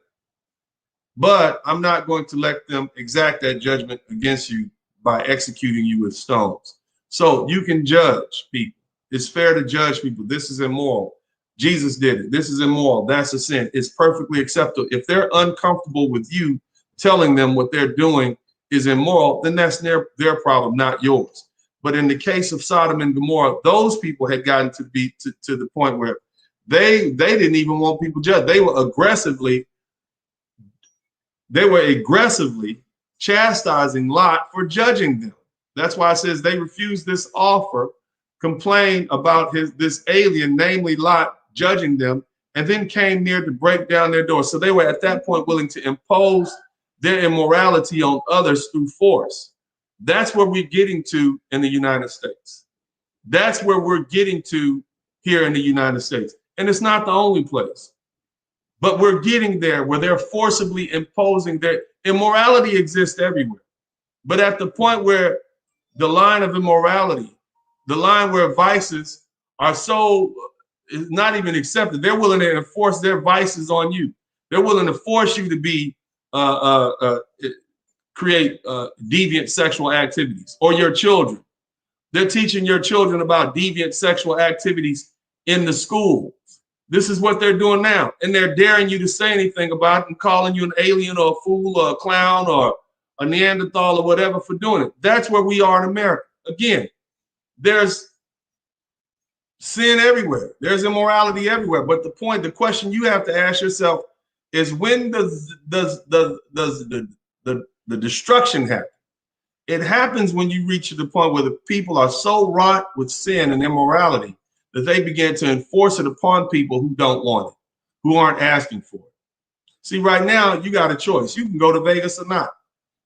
but I'm not going to let them exact that judgment against you by executing you with stones. So you can judge people. It's fair to judge people. This is immoral. Jesus did it. This is immoral. That's a sin. It's perfectly acceptable. If they're uncomfortable with you telling them what they're doing is immoral, then that's their problem, not yours. But in the case of Sodom and Gomorrah, those people had gotten to be to the point where they didn't even want people judged. They were aggressively chastising Lot for judging them. That's why it says they refused this offer, complained about this alien, namely Lot, judging them, and then came near to break down their door. So they were at that point willing to impose their immorality on others through force. That's where we're getting to in the United States. That's where we're getting to here in the United States. And it's not the only place, but we're getting there where they're forcibly imposing their immorality exists everywhere. But at the point where the line of immorality, the line where vices are so not even accepted, they're willing to enforce their vices on you. They're willing to force you to be create deviant sexual activities, or your children. They're teaching your children about deviant sexual activities in the schools. This is what they're doing now. And they're daring you to say anything about it and calling you an alien or a fool or a clown or a Neanderthal or whatever for doing it. That's where we are in America. Again, there's sin everywhere. There's immorality everywhere. But the question you have to ask yourself is, when does the destruction happen? It happens when you reach the point where the people are so wrought with sin and immorality that they begin to enforce it upon people who don't want it, who aren't asking for it. See, right now, you got a choice. You can go to Vegas or not.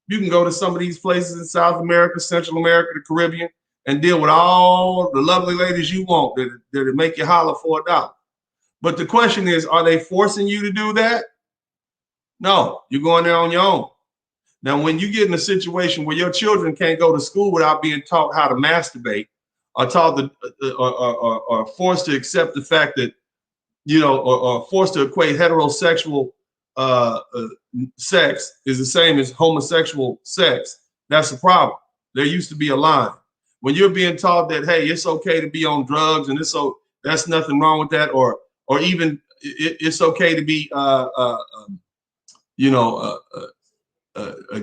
You can go to some of these places in South America, Central America, the Caribbean, and deal with all the lovely ladies you want that make you holler for $1. But the question is, are they forcing you to do that? No, you're going there on your own. Now, when you get in a situation where your children can't go to school without being taught how to masturbate, or taught or forced to accept the fact that, or forced to equate heterosexual sex is the same as homosexual sex, that's a problem. There used to be a line. When you're being taught that, hey, it's okay to be on drugs and that's nothing wrong with that, or even it's okay to be a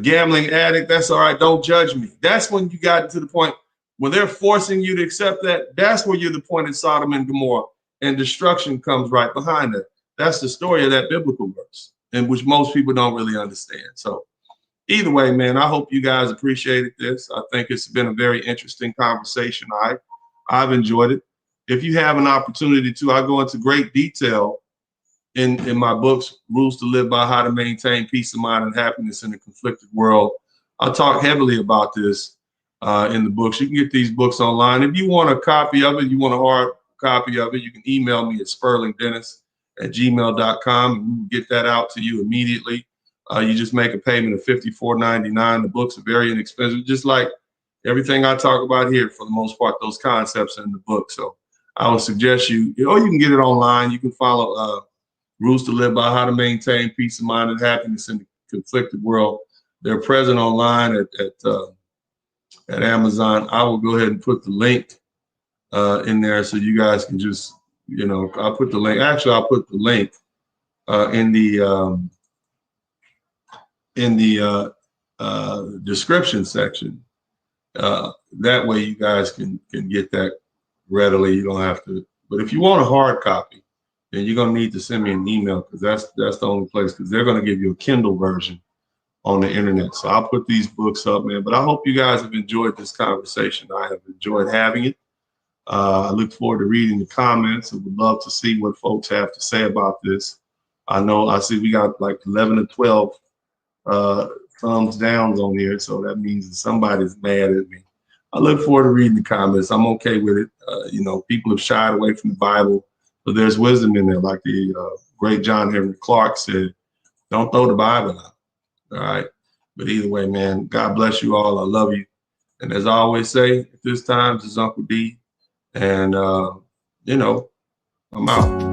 gambling addict, that's all right, don't judge me. That's when you got to the point when they're forcing you to accept that. That's where you're the point in Sodom and Gomorrah, and destruction comes right behind it. That's the story of that biblical verse, and which most people don't really understand. So either way, man, I hope you guys appreciated this. I think it's been a very interesting conversation. I've enjoyed it. If you have an opportunity to, I go into great detail in my books, Rules to Live By, How to Maintain Peace of Mind and Happiness in a Conflicted World. I talk heavily about this in the books. You can get these books online. If you want a copy of it, you want a hard copy of it, you can email me at sperlingdennis@gmail.com, and we will get that out to you immediately. You just make a payment of $54.99. The books are very inexpensive, just like everything I talk about here. For the most part, those concepts are in the book. So I would suggest you can get it online. You can follow Rules to Live By, How to Maintain Peace of Mind and Happiness in a Conflicted World. They're present online at Amazon. I will go ahead and put the link in there so you guys can just, I'll put the link. Actually, I'll put the link in the description section. That way you guys can get that readily. You don't have to. But if you want a hard copy, then you're going to need to send me an email, because that's the only place, because they're going to give you a Kindle version on the internet. So I'll put these books up, man. But I hope you guys have enjoyed this conversation. I have enjoyed having it. I look forward to reading the comments and would love to see what folks have to say about this. I see we got like 11 or 12 thumbs downs on here, so that means that somebody's mad at me. I look forward to reading the comments. I'm okay with it. People have shied away from the Bible, but there's wisdom in there. Like the great John Henry Clark said, don't throw the Bible out. All right. But either way, man, God bless you all. I love you. And as I always say, at this time, this is Uncle D. And, I'm out.